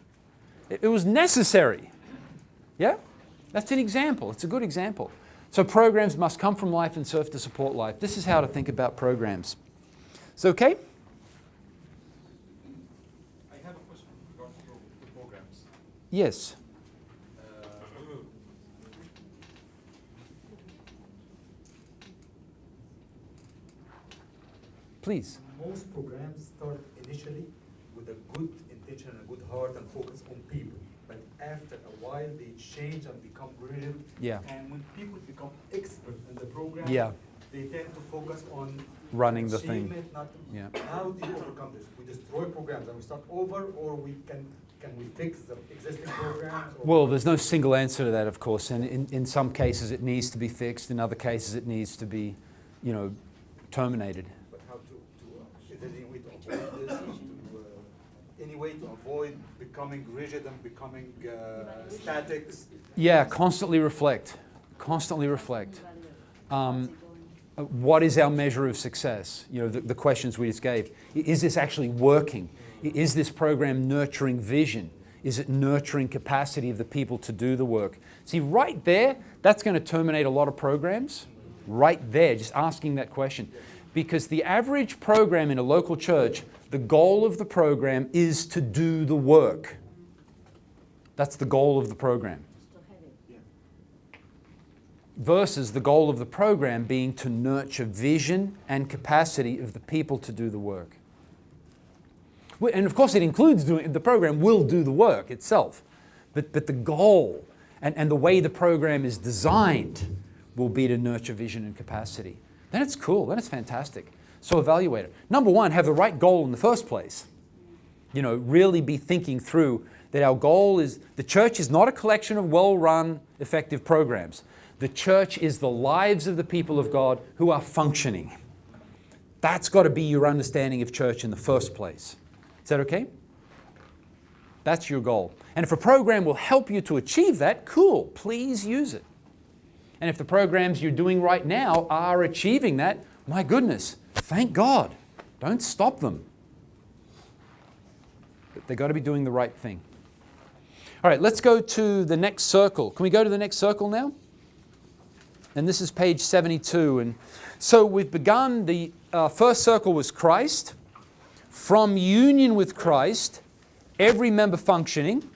It was necessary. Yeah? That's an example. It's a good example. So programs must come from life and serve to support life. This is how to think about programs. Is it okay? I have a question regarding the programs. Yes. Please. Most programs start initially with a good intention and a good heart and focus on people. But after a while, they change and become brilliant. Yeah. And when people become expert in the program, Yeah. they tend to focus on Running the thing. achievement, not Yeah. how do you overcome this? We destroy programs and we start over, or we can we fix the existing programs? Or Well, there's no single answer to that, of course. And in some cases, it needs to be fixed. In other cases, it needs to be, terminated. But how to is there any way to avoid this? Any way to avoid becoming rigid and becoming static? Yeah, constantly reflect. Constantly reflect. What is our measure of success? The questions we just gave. Is this actually working? Is this program nurturing vision? Is it nurturing capacity of the people to do the work? See, right there, that's going to terminate a lot of programs. Right there, just asking that question. Because the average program in a local church, the goal of the program is to do the work. That's the goal of the program. Versus the goal of the program being to nurture vision and capacity of the people to do the work. And of course it includes the program will do the work itself. But the goal and the way the program is designed will be to nurture vision and capacity. Then it's cool, then it's fantastic. So evaluate it. Number one, have the right goal in the first place. Really be thinking through that our goal is, the church is not a collection of well-run, effective programs. The church is the lives of the people of God who are functioning. That's got to be your understanding of church in the first place. Is that okay? That's your goal. And if a program will help you to achieve that, cool, please use it. And if the programs you're doing right now are achieving that, my goodness, thank God. Don't stop them. But they've got to be doing the right thing. All right, let's go to the next circle. Can we go to the next circle now? And this is page 72. And so we've begun, the first circle was Christ. From union with Christ, every member functioning.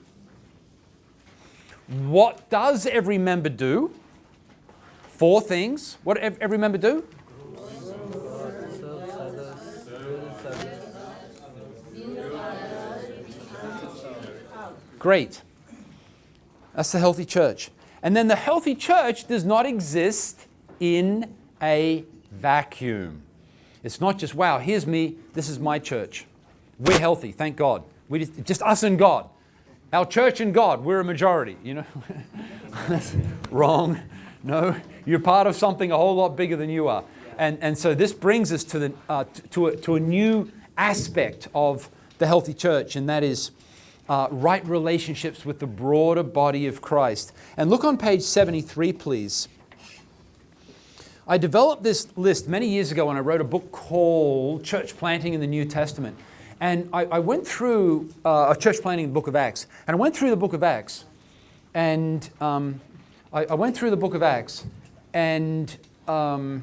What does every member do? 4 things. What does every member do? Great. That's the healthy church. And then the healthy church does not exist in a vacuum. It's not just, wow, here's me, this is my church. We're healthy, thank God. We just us and God. Our church and God, we're a majority, you know. That's wrong. No, you're part of something a whole lot bigger than you are. And so this brings us to a new aspect of the healthy church, and that is right relationships with the broader body of Christ. And look on page 73, please. I developed this list many years ago when I wrote a book called Church Planting in the New Testament. And I went through a church planting in the book of Acts. And I went through the book of Acts. And I went through the book of Acts. And I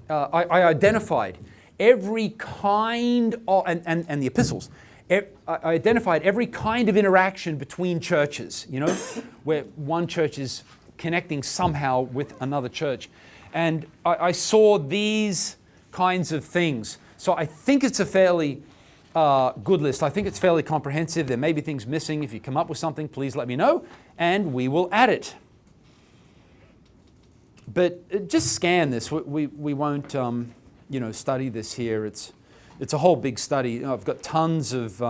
identified every kind of, and the epistles, I identified every kind of interaction between churches, you know, where one church is connecting somehow with another church. And I saw these kinds of things. So I think it's a fairly good list. I think it's fairly comprehensive. There may be things missing. If you come up with something, please let me know, and we will add it. But just scan this. We won't study this here. It's a whole big study. I've got tons of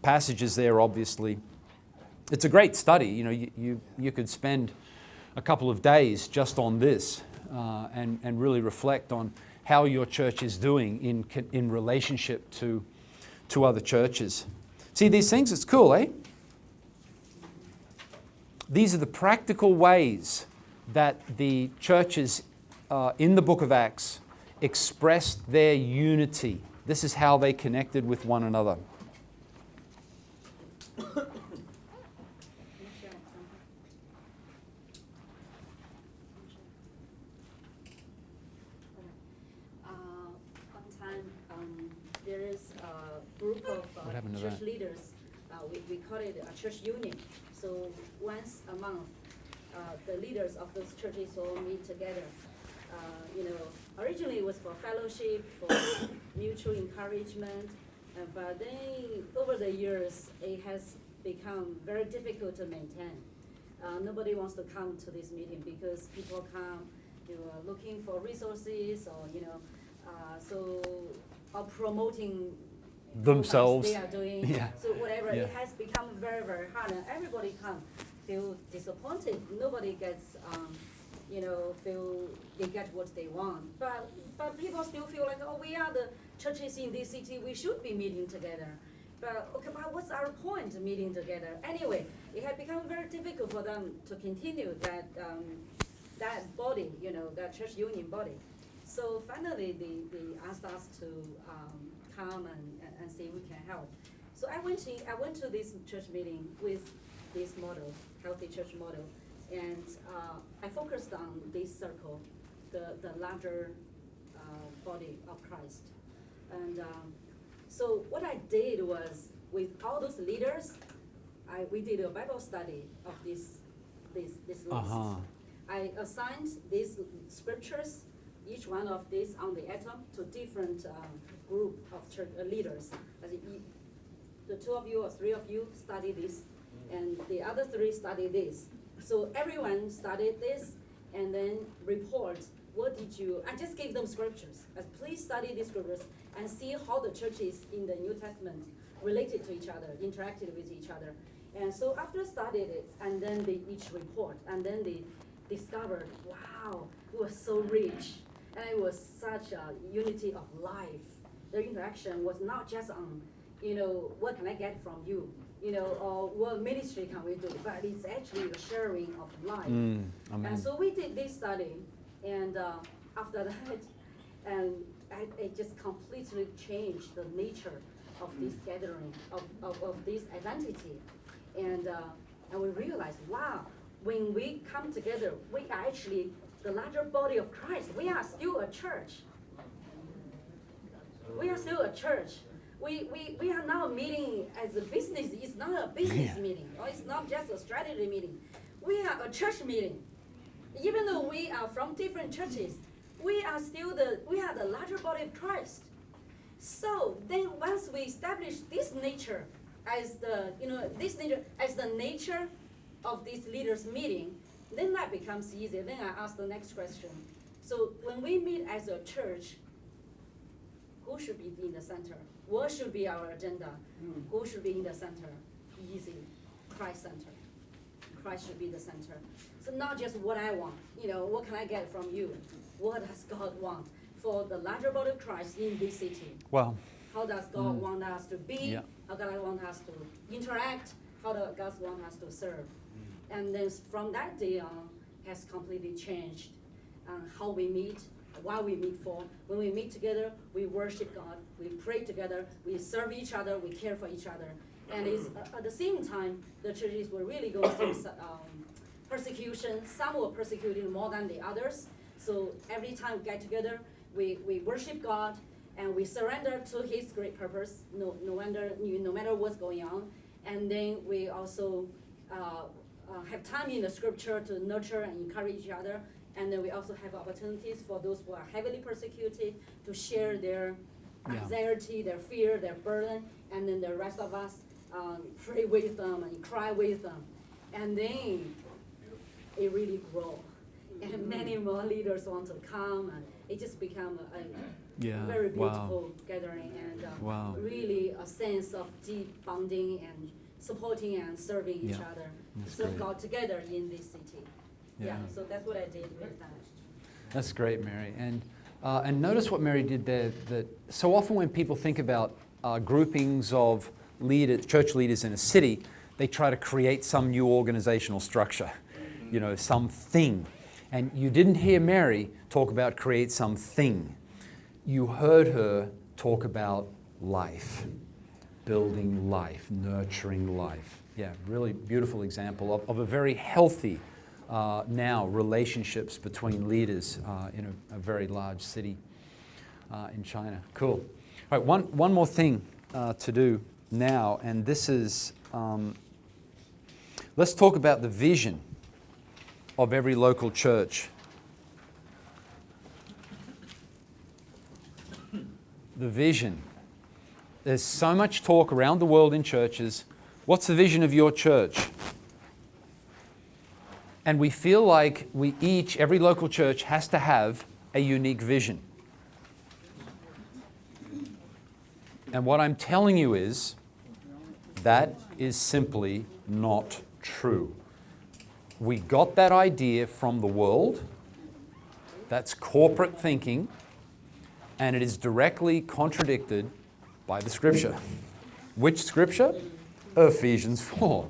passages there, obviously. It's a great study. You know, you could spend a couple of days just on this and really reflect on how your church is doing in relationship to other churches. See these things? It's cool, eh? These are the practical ways that the churches in the book of Acts expressed their unity. This is how they connected with one another. There is a group of church leaders. We call it a church union. So once a month, the leaders of those churches all meet together. Originally it was for fellowship, for mutual encouragement, but then over the years it has become very difficult to maintain. Nobody wants to come to this meeting because people come, looking for resources or promoting themselves. They are doing. Yeah. So whatever, Yeah. it has become very, very hard, and everybody feel disappointed. Nobody gets, feel they get what they want. But people still feel like, oh, we are the churches in this city, we should be meeting together. But what's our point of meeting together? Anyway, it had become very difficult for them to continue that body, that church union body. So finally, they asked us to come and see if we can help. So I went to this church meeting with this model, healthy church model, and I focused on this circle, the larger body of Christ. And so what I did was, with all those leaders, we did a Bible study of this list. Uh-huh. I assigned these scriptures, each one of these on the atom, to different group of church leaders. The 2 of you or 3 of you study this, and the other 3 study this. So everyone studied this, and then report, what did you, I just gave them scriptures. Please study these scriptures and see how the churches in the New Testament related to each other, interacted with each other. And so after studied it, and then they each report, and then they discovered, wow, it was so rich. And it was such a unity of life the interaction was not just on, what can I get from you, or what ministry can we do, but it's actually the sharing of life. Amen. And so we did this study, and after that, and it just completely changed the nature of this gathering, of this identity. And we realized, wow, when we come together, we are actually the larger body of Christ. We are still a church. We are still a church. We are now meeting as a business. It's not a business meeting, or it's not just a strategy meeting. We are a church meeting. Even though we are from different churches, we are the larger body of Christ. So then once we establish this nature as the nature of this leaders meeting, then that becomes easier. Then I ask the next question. So when we meet as a church, who should be in the center? What should be our agenda? Who should be in the center? Easy. Christ center. Christ should be the center. So not just what I want, what can I get from you? What does God want for the larger body of Christ in this city? Well, how does God want us to be? Yeah. How does God want us to interact? How does God want us to serve? And then from that day on, has completely changed how we meet, what we meet for. When we meet together, we worship God, we pray together, we serve each other, we care for each other. And it's, at the same time, the churches were really going through persecution. Some were persecuted more than the others. So every time we get together, we worship God and we surrender to His great purpose, no matter what's going on. And then we also have time in the scripture to nurture and encourage each other. And then we also have opportunities for those who are heavily persecuted to share their anxiety, their fear, their burden. And then the rest of us pray with them and cry with them. And then it really grows. And many more leaders want to come, and it just become a very beautiful gathering, and really a sense of deep bonding and supporting and serving each other, serve God together in this city. So that's what I did with that. That's great, Mary. And notice what Mary did there, that so often when people think about groupings of leaders, church leaders in a city, they try to create some new organizational structure, something. And you didn't hear Mary talk about create something. You heard her talk about life, building life, nurturing life. Yeah, really beautiful example of a very healthy now relationships between leaders in a very large city in China. Cool. All right, one more thing to do now, and this is, let's talk about the vision of every local church. The vision. There's so much talk around the world in churches. What's the vision of your church? And we feel like every local church has to have a unique vision. And what I'm telling you is, that is simply not true. We got that idea from the world. That's corporate thinking, and it is directly contradicted by the Scripture. Which Scripture? Ephesians 4.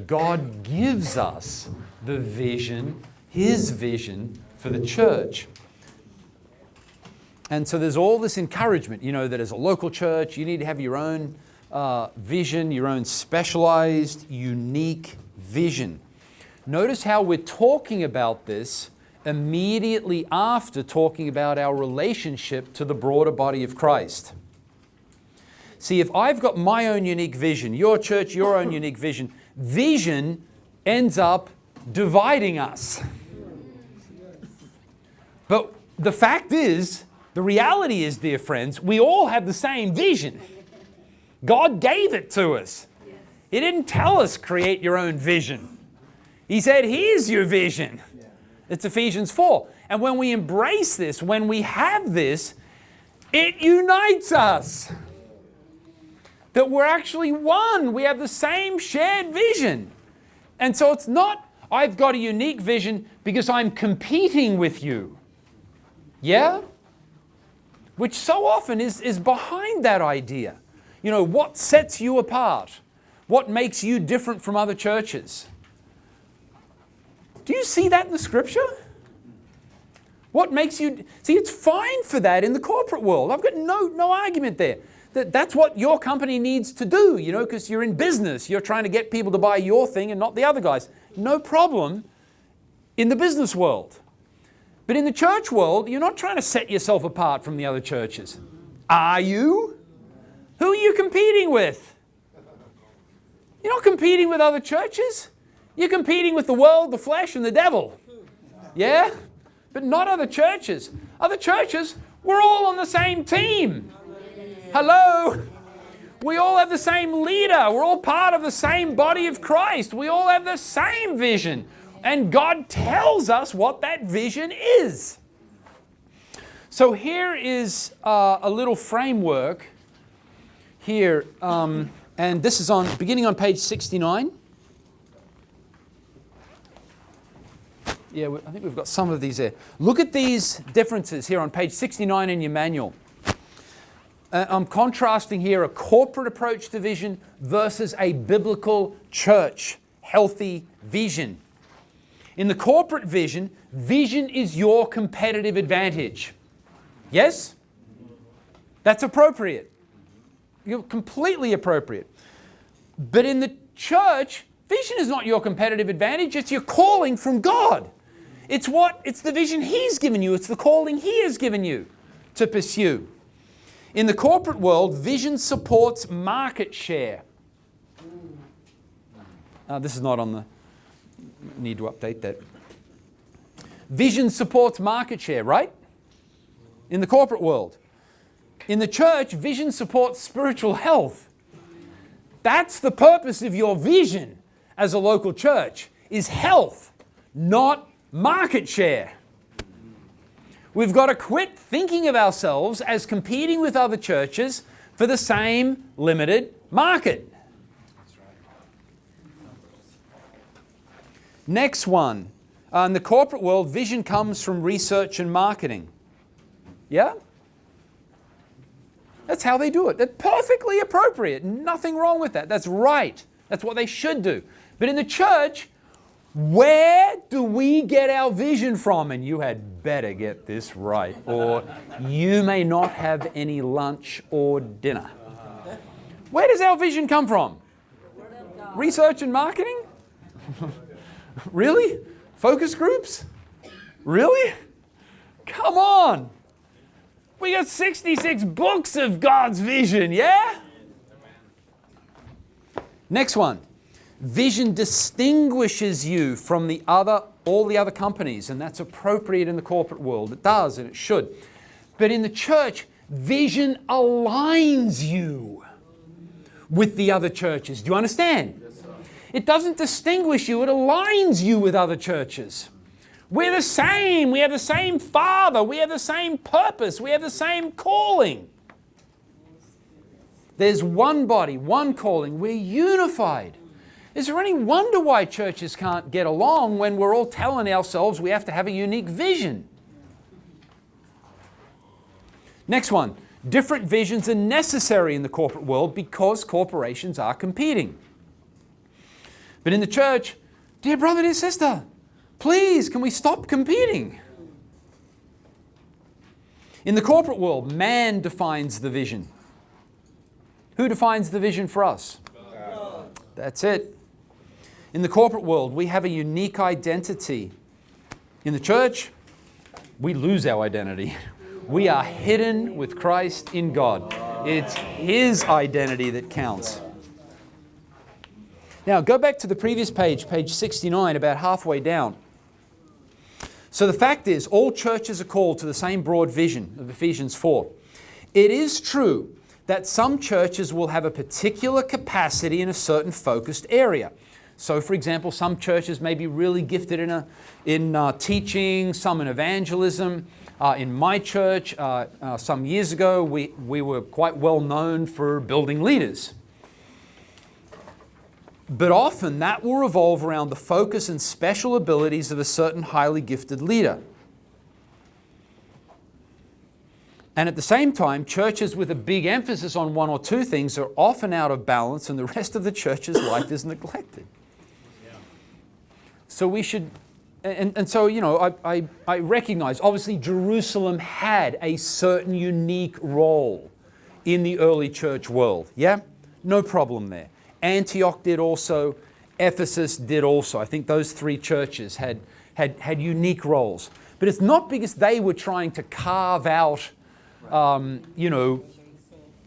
God gives us the vision, His vision for the church. And so there's all this encouragement, that as a local church, you need to have your own vision, your own specialized, unique vision. Notice how we're talking about this immediately after talking about our relationship to the broader body of Christ. See, if I've got my own unique vision, your church, your own unique vision, vision ends up dividing us. But the fact is, the reality is, dear friends, we all have the same vision. God gave it to us. He didn't tell us create your own vision. He said, here's your vision. It's Ephesians 4. And when we embrace this, when we have this, it unites us. That we're actually one. We have the same shared vision. And so it's not, I've got a unique vision because I'm competing with you. Yeah? which so often is behind that idea. You know, what sets you apart? What makes you different from other churches? Do you see that in the Scripture? What makes you... See, it's fine for that in the corporate world. I've got no argument there. That's what your company needs to do, you know, because you're in business. You're trying to get people to buy your thing and not the other guys. No problem in the business world. But in the church world, you're not trying to set yourself apart from the other churches. Are you? Who are you competing with? You're not competing with other churches. You're competing with the world, the flesh, and the devil. Yeah? But not other churches. Other churches, we're all on the same team. Hello? We all have the same leader. We're all part of the same body of Christ. We all have the same vision. And God tells us what that vision is. So here is a little framework here. And this is beginning on page 69. Yeah, I think we've got some of these there. Look at these differences here on page 69 in your manual. I'm contrasting here a corporate approach to vision versus a biblical church, healthy vision. In the corporate vision, vision is your competitive advantage. Yes? That's appropriate. You're completely appropriate. But in the church, vision is not your competitive advantage, it's your calling from God. It's the vision He's given you, it's the calling He has given you to pursue. In the corporate world, vision supports market share. This is not on the... Need to update that. Vision supports market share, right? In the corporate world. In the church, vision supports spiritual health. That's the purpose of your vision as a local church, is health, not market share. We've got to quit thinking of ourselves as competing with other churches for the same limited market. Next one. In the corporate world, vision comes from research and marketing. Yeah? That's how they do it. They're perfectly appropriate. Nothing wrong with that. That's right. That's what they should do. But in the church, where do we get our vision from? And you had better get this right, or you may not have any lunch or dinner. Where does our vision come from? Research and marketing? Really? Focus groups? Really? Come on. We got 66 books of God's vision, yeah? Next one. Vision distinguishes you from all the other companies, and that's appropriate in the corporate world. It does, and it should. But in the church, vision aligns you with the other churches. Do you understand? It doesn't distinguish you, it aligns you with other churches. We're the same. We have the same Father. We have the same purpose. We have the same calling. There's one body, one calling. We're unified. Is there any wonder why churches can't get along when we're all telling ourselves we have to have a unique vision? Next one. Different visions are necessary in the corporate world because corporations are competing. But in the church, dear brother, dear sister, please, can we stop competing? In the corporate world, man defines the vision. Who defines the vision for us? God. That's it. In the corporate world, we have a unique identity. In the church, we lose our identity. We are hidden with Christ in God. It's His identity that counts. Now, go back to the previous page, page 69, about halfway down. So the fact is, all churches are called to the same broad vision of Ephesians 4. It is true that some churches will have a particular capacity in a certain focused area. So, for example, some churches may be really gifted in teaching, some in evangelism. In my church, some years ago, we were quite well known for building leaders. But often that will revolve around the focus and special abilities of a certain highly gifted leader. And at the same time, churches with a big emphasis on one or two things are often out of balance and the rest of the church's life is neglected. So we should, and so, you know, I recognize, obviously Jerusalem had a certain unique role in the early church world. Yeah? No problem there. Antioch did also. Ephesus did also. I think those three churches had unique roles. But it's not because they were trying to carve out, you know,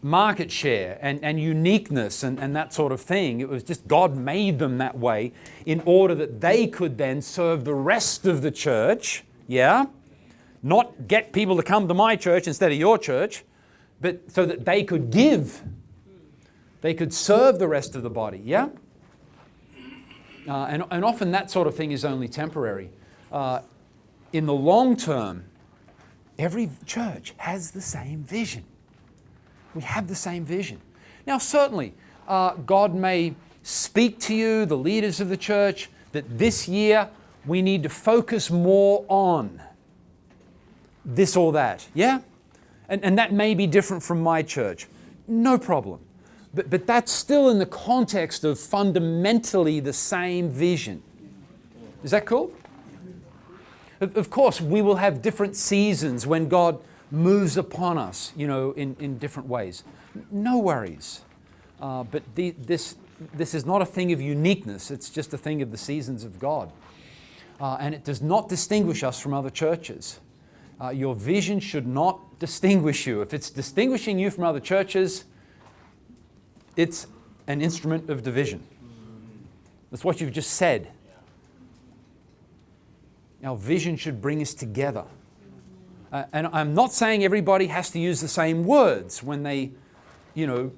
market share and uniqueness and that sort of thing. It was just God made them that way in order that they could then serve the rest of the church, yeah? Not get people to come to my church instead of your church, but so that they could give. They could serve the rest of the body, yeah? And often that sort of thing is only temporary. In the long term, every church has the same vision. We have the same vision. Now, certainly, God may speak to you, the leaders of the church, that this year we need to focus more on this or that, yeah? And that may be different from my church. No problem. But that's still in the context of fundamentally the same vision. Is that cool? Of course, we will have different seasons when God moves upon us, you know, in different ways. No worries. But this is not a thing of uniqueness. It's just a thing of the seasons of God. And it does not distinguish us from other churches. Your vision should not distinguish you. If it's distinguishing you from other churches, it's an instrument of division. That's what you've just said. Our vision should bring us together. And I'm not saying everybody has to use the same words when they, you know,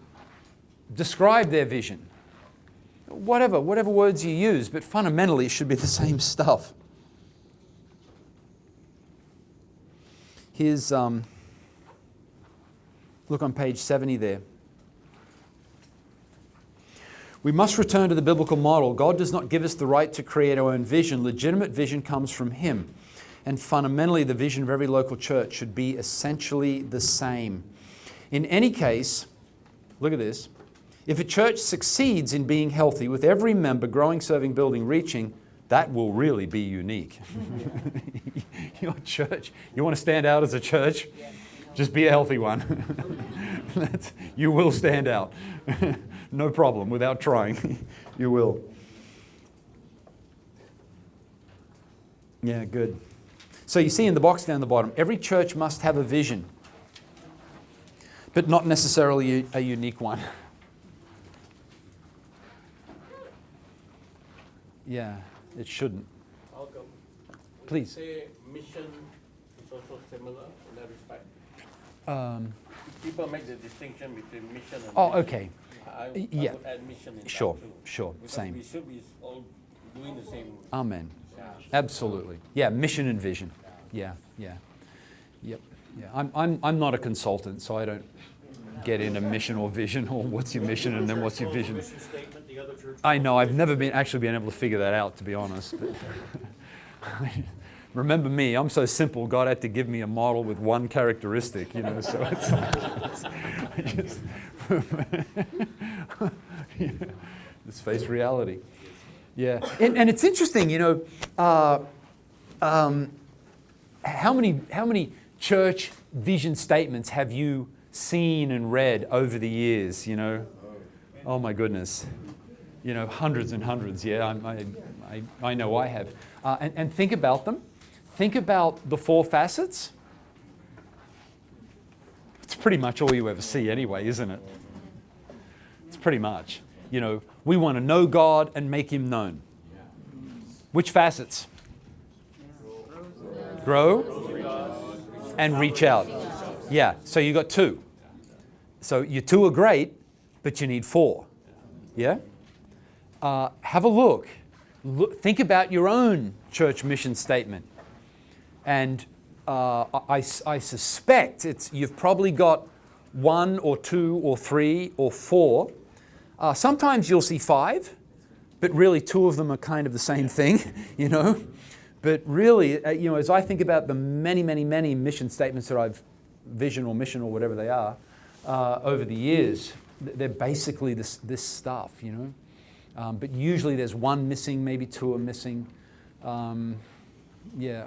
describe their vision. Whatever words you use, but fundamentally it should be the same stuff. Here's, look on page 70 there. We must return to the biblical model. God does not give us the right to create our own vision. Legitimate vision comes from Him. And fundamentally, the vision of every local church should be essentially the same. In any case, look at this. If a church succeeds in being healthy, with every member growing, serving, building, reaching, that will really be unique. Your church, you want to stand out as a church? Just be a healthy one. You will stand out. No problem, without trying. You will. Yeah, good. So you see in the box down the bottom, every church must have a vision, but not necessarily a unique one. Yeah, it shouldn't. Malcolm, Please. Say mission is also similar in that respect. People make the distinction between mission and Oh, vision. okay. I Yeah. would add mission in Sure, that too. sure, Because same. we should be all doing the same. Amen. Absolutely. Yeah, mission and vision. Yeah. Yep. Yeah. I'm not a consultant, so I don't get into mission or vision or what's your mission and then what's your vision. Mission statement, the other church. I know, I've never been able to figure that out, to be honest. But remember me, I'm so simple, God had to give me a model with one characteristic, you know, so just face reality. Yeah, and it's interesting, you know, how many church vision statements have you seen and read over the years, you know? Oh my goodness. You know, hundreds and hundreds, yeah, I know I have. And think about them. Think about the 4 facets. It's pretty much all you ever see anyway, isn't it? It's pretty much. You know, we want to know God and make Him known. Which facets? Grow and reach out. Yeah, so you got 2. So your 2 are great, but you need 4. Yeah? Have a look. Think about your own church mission statement. And I suspect you've probably got 1 or 2 or 3 or 4. Sometimes you'll see 5, but really 2 of them are kind of the same thing, you know. But really, you know, as I think about the many mission statements that I've vision or mission or whatever they are, over the years. They're basically this stuff, you know. But usually there's one missing, maybe two are missing. There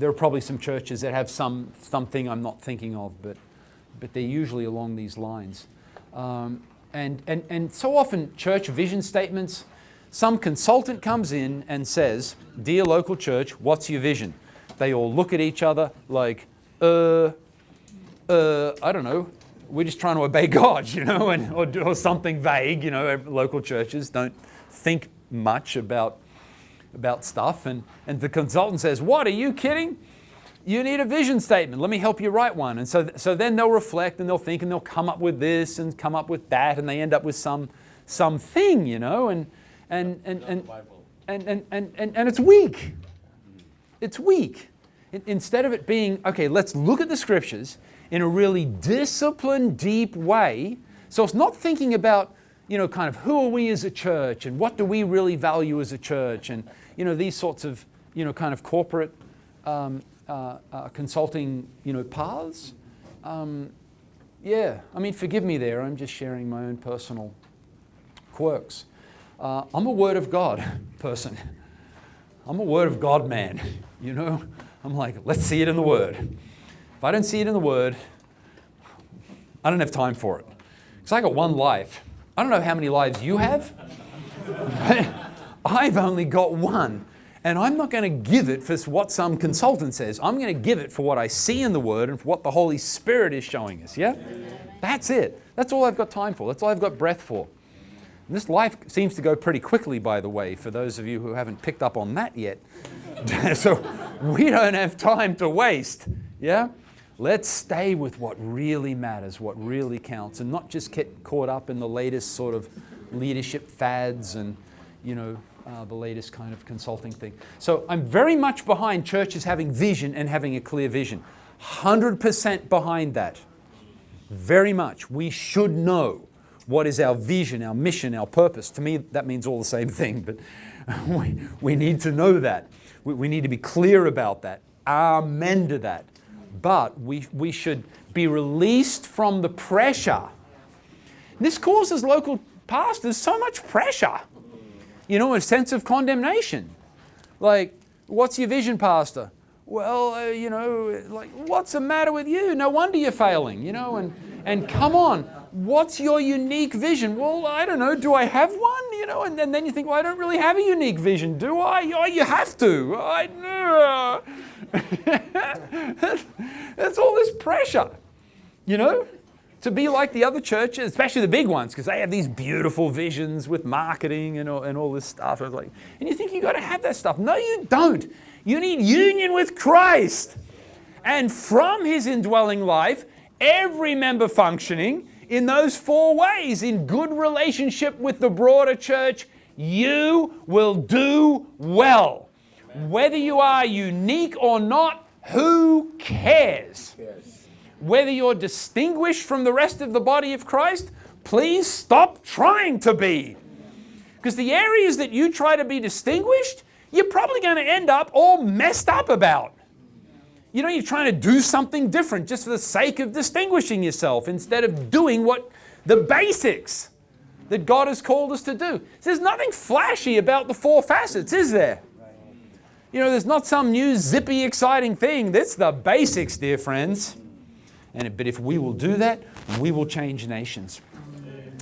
are probably some churches that have something I'm not thinking of, but they're usually along these lines. And so often church vision statements, some consultant comes in and says, "Dear local church, what's your vision?" They all look at each other like, I don't know, we're just trying to obey God, you know, or something vague, you know. Local churches don't think much about stuff. And the consultant says, "What, are you kidding? You need a vision statement. Let me help you write one." And so then they'll reflect and they'll think and they'll come up with this and come up with that, and they end up with something, you know, and it's weak. It's weak. Instead of it being, okay, let's look at the scriptures in a really disciplined, deep way. So it's not thinking about, you know, kind of who are we as a church and what do we really value as a church, and, you know, these sorts of, you know, kind of corporate consulting, you know, paths. I mean, forgive me there. I'm just sharing my own personal quirks. I'm a Word of God person. I'm a Word of God man, you know. I'm like, let's see it in the Word. If I don't see it in the Word, I don't have time for it. Because I got one life. I don't know how many lives you have, but I've only got one. And I'm not going to give it for what some consultant says. I'm going to give it for what I see in the Word and for what the Holy Spirit is showing us, yeah? That's it. That's all I've got time for. That's all I've got breath for. And this life seems to go pretty quickly, by the way, for those of you who haven't picked up on that yet. So we don't have time to waste, yeah? Let's stay with what really matters, what really counts, and not just get caught up in the latest sort of leadership fads and, you know, the latest kind of consulting thing. So I'm very much behind churches having vision and having a clear vision. 100% behind that. Very much. We should know what is our vision, our mission, our purpose. To me, that means all the same thing, but we need to know that. We need to be clear about that. Amen to that. But we should be released from the pressure. This causes local pastors so much pressure. You know, a sense of condemnation. Like, what's your vision, pastor? Well, you know, like, what's the matter with you? No wonder you're failing, you know, and come on, what's your unique vision? Well, I don't know, do I have one? You know, and then you think, well, I don't really have a unique vision, do I? Oh, you have to. That's all this pressure, you know? To be like the other churches, especially the big ones, because they have these beautiful visions with marketing and all this stuff. And you think you got to have that stuff. No, you don't. You need union with Christ. And from His indwelling life, every member functioning in those 4 ways, in good relationship with the broader church, you will do well. Amen. Whether you are unique or not, who cares? Yes. Whether you're distinguished from the rest of the body of Christ, please stop trying to be. Because the areas that you try to be distinguished, you're probably going to end up all messed up about. You know, you're trying to do something different just for the sake of distinguishing yourself instead of doing what the basics that God has called us to do. So there's nothing flashy about the 4 facets, is there? You know, there's not some new zippy exciting thing. That's the basics, dear friends. But if we will do that, we will change nations.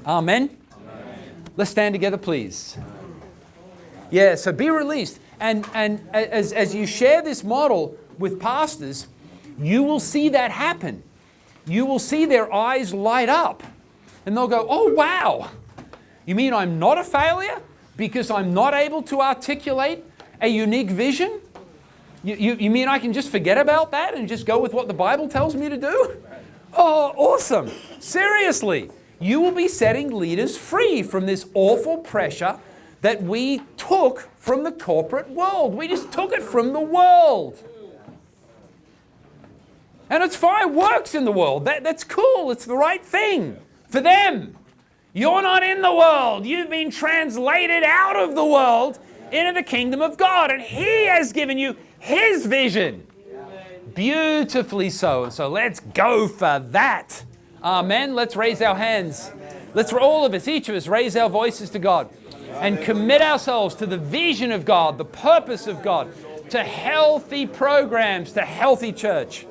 Amen? Amen. Let's stand together, please. Yeah, so be released. And as you share this model with pastors, you will see that happen. You will see their eyes light up. And they'll go, oh, wow. You mean I'm not a failure because I'm not able to articulate a unique vision? You mean I can just forget about that and just go with what the Bible tells me to do? Oh, awesome. Seriously, you will be setting leaders free from this awful pressure that we took from the corporate world. We just took it from the world. And it's fine, it works in the world. That's cool. It's the right thing for them. You're not in the world. You've been translated out of the world into the kingdom of God. And He has given you His vision. Beautifully so. And so let's go for that. Amen. Let's raise our hands. Let's all of us, each of us, raise our voices to God and commit ourselves to the vision of God, the purpose of God, to healthy programs, to healthy church.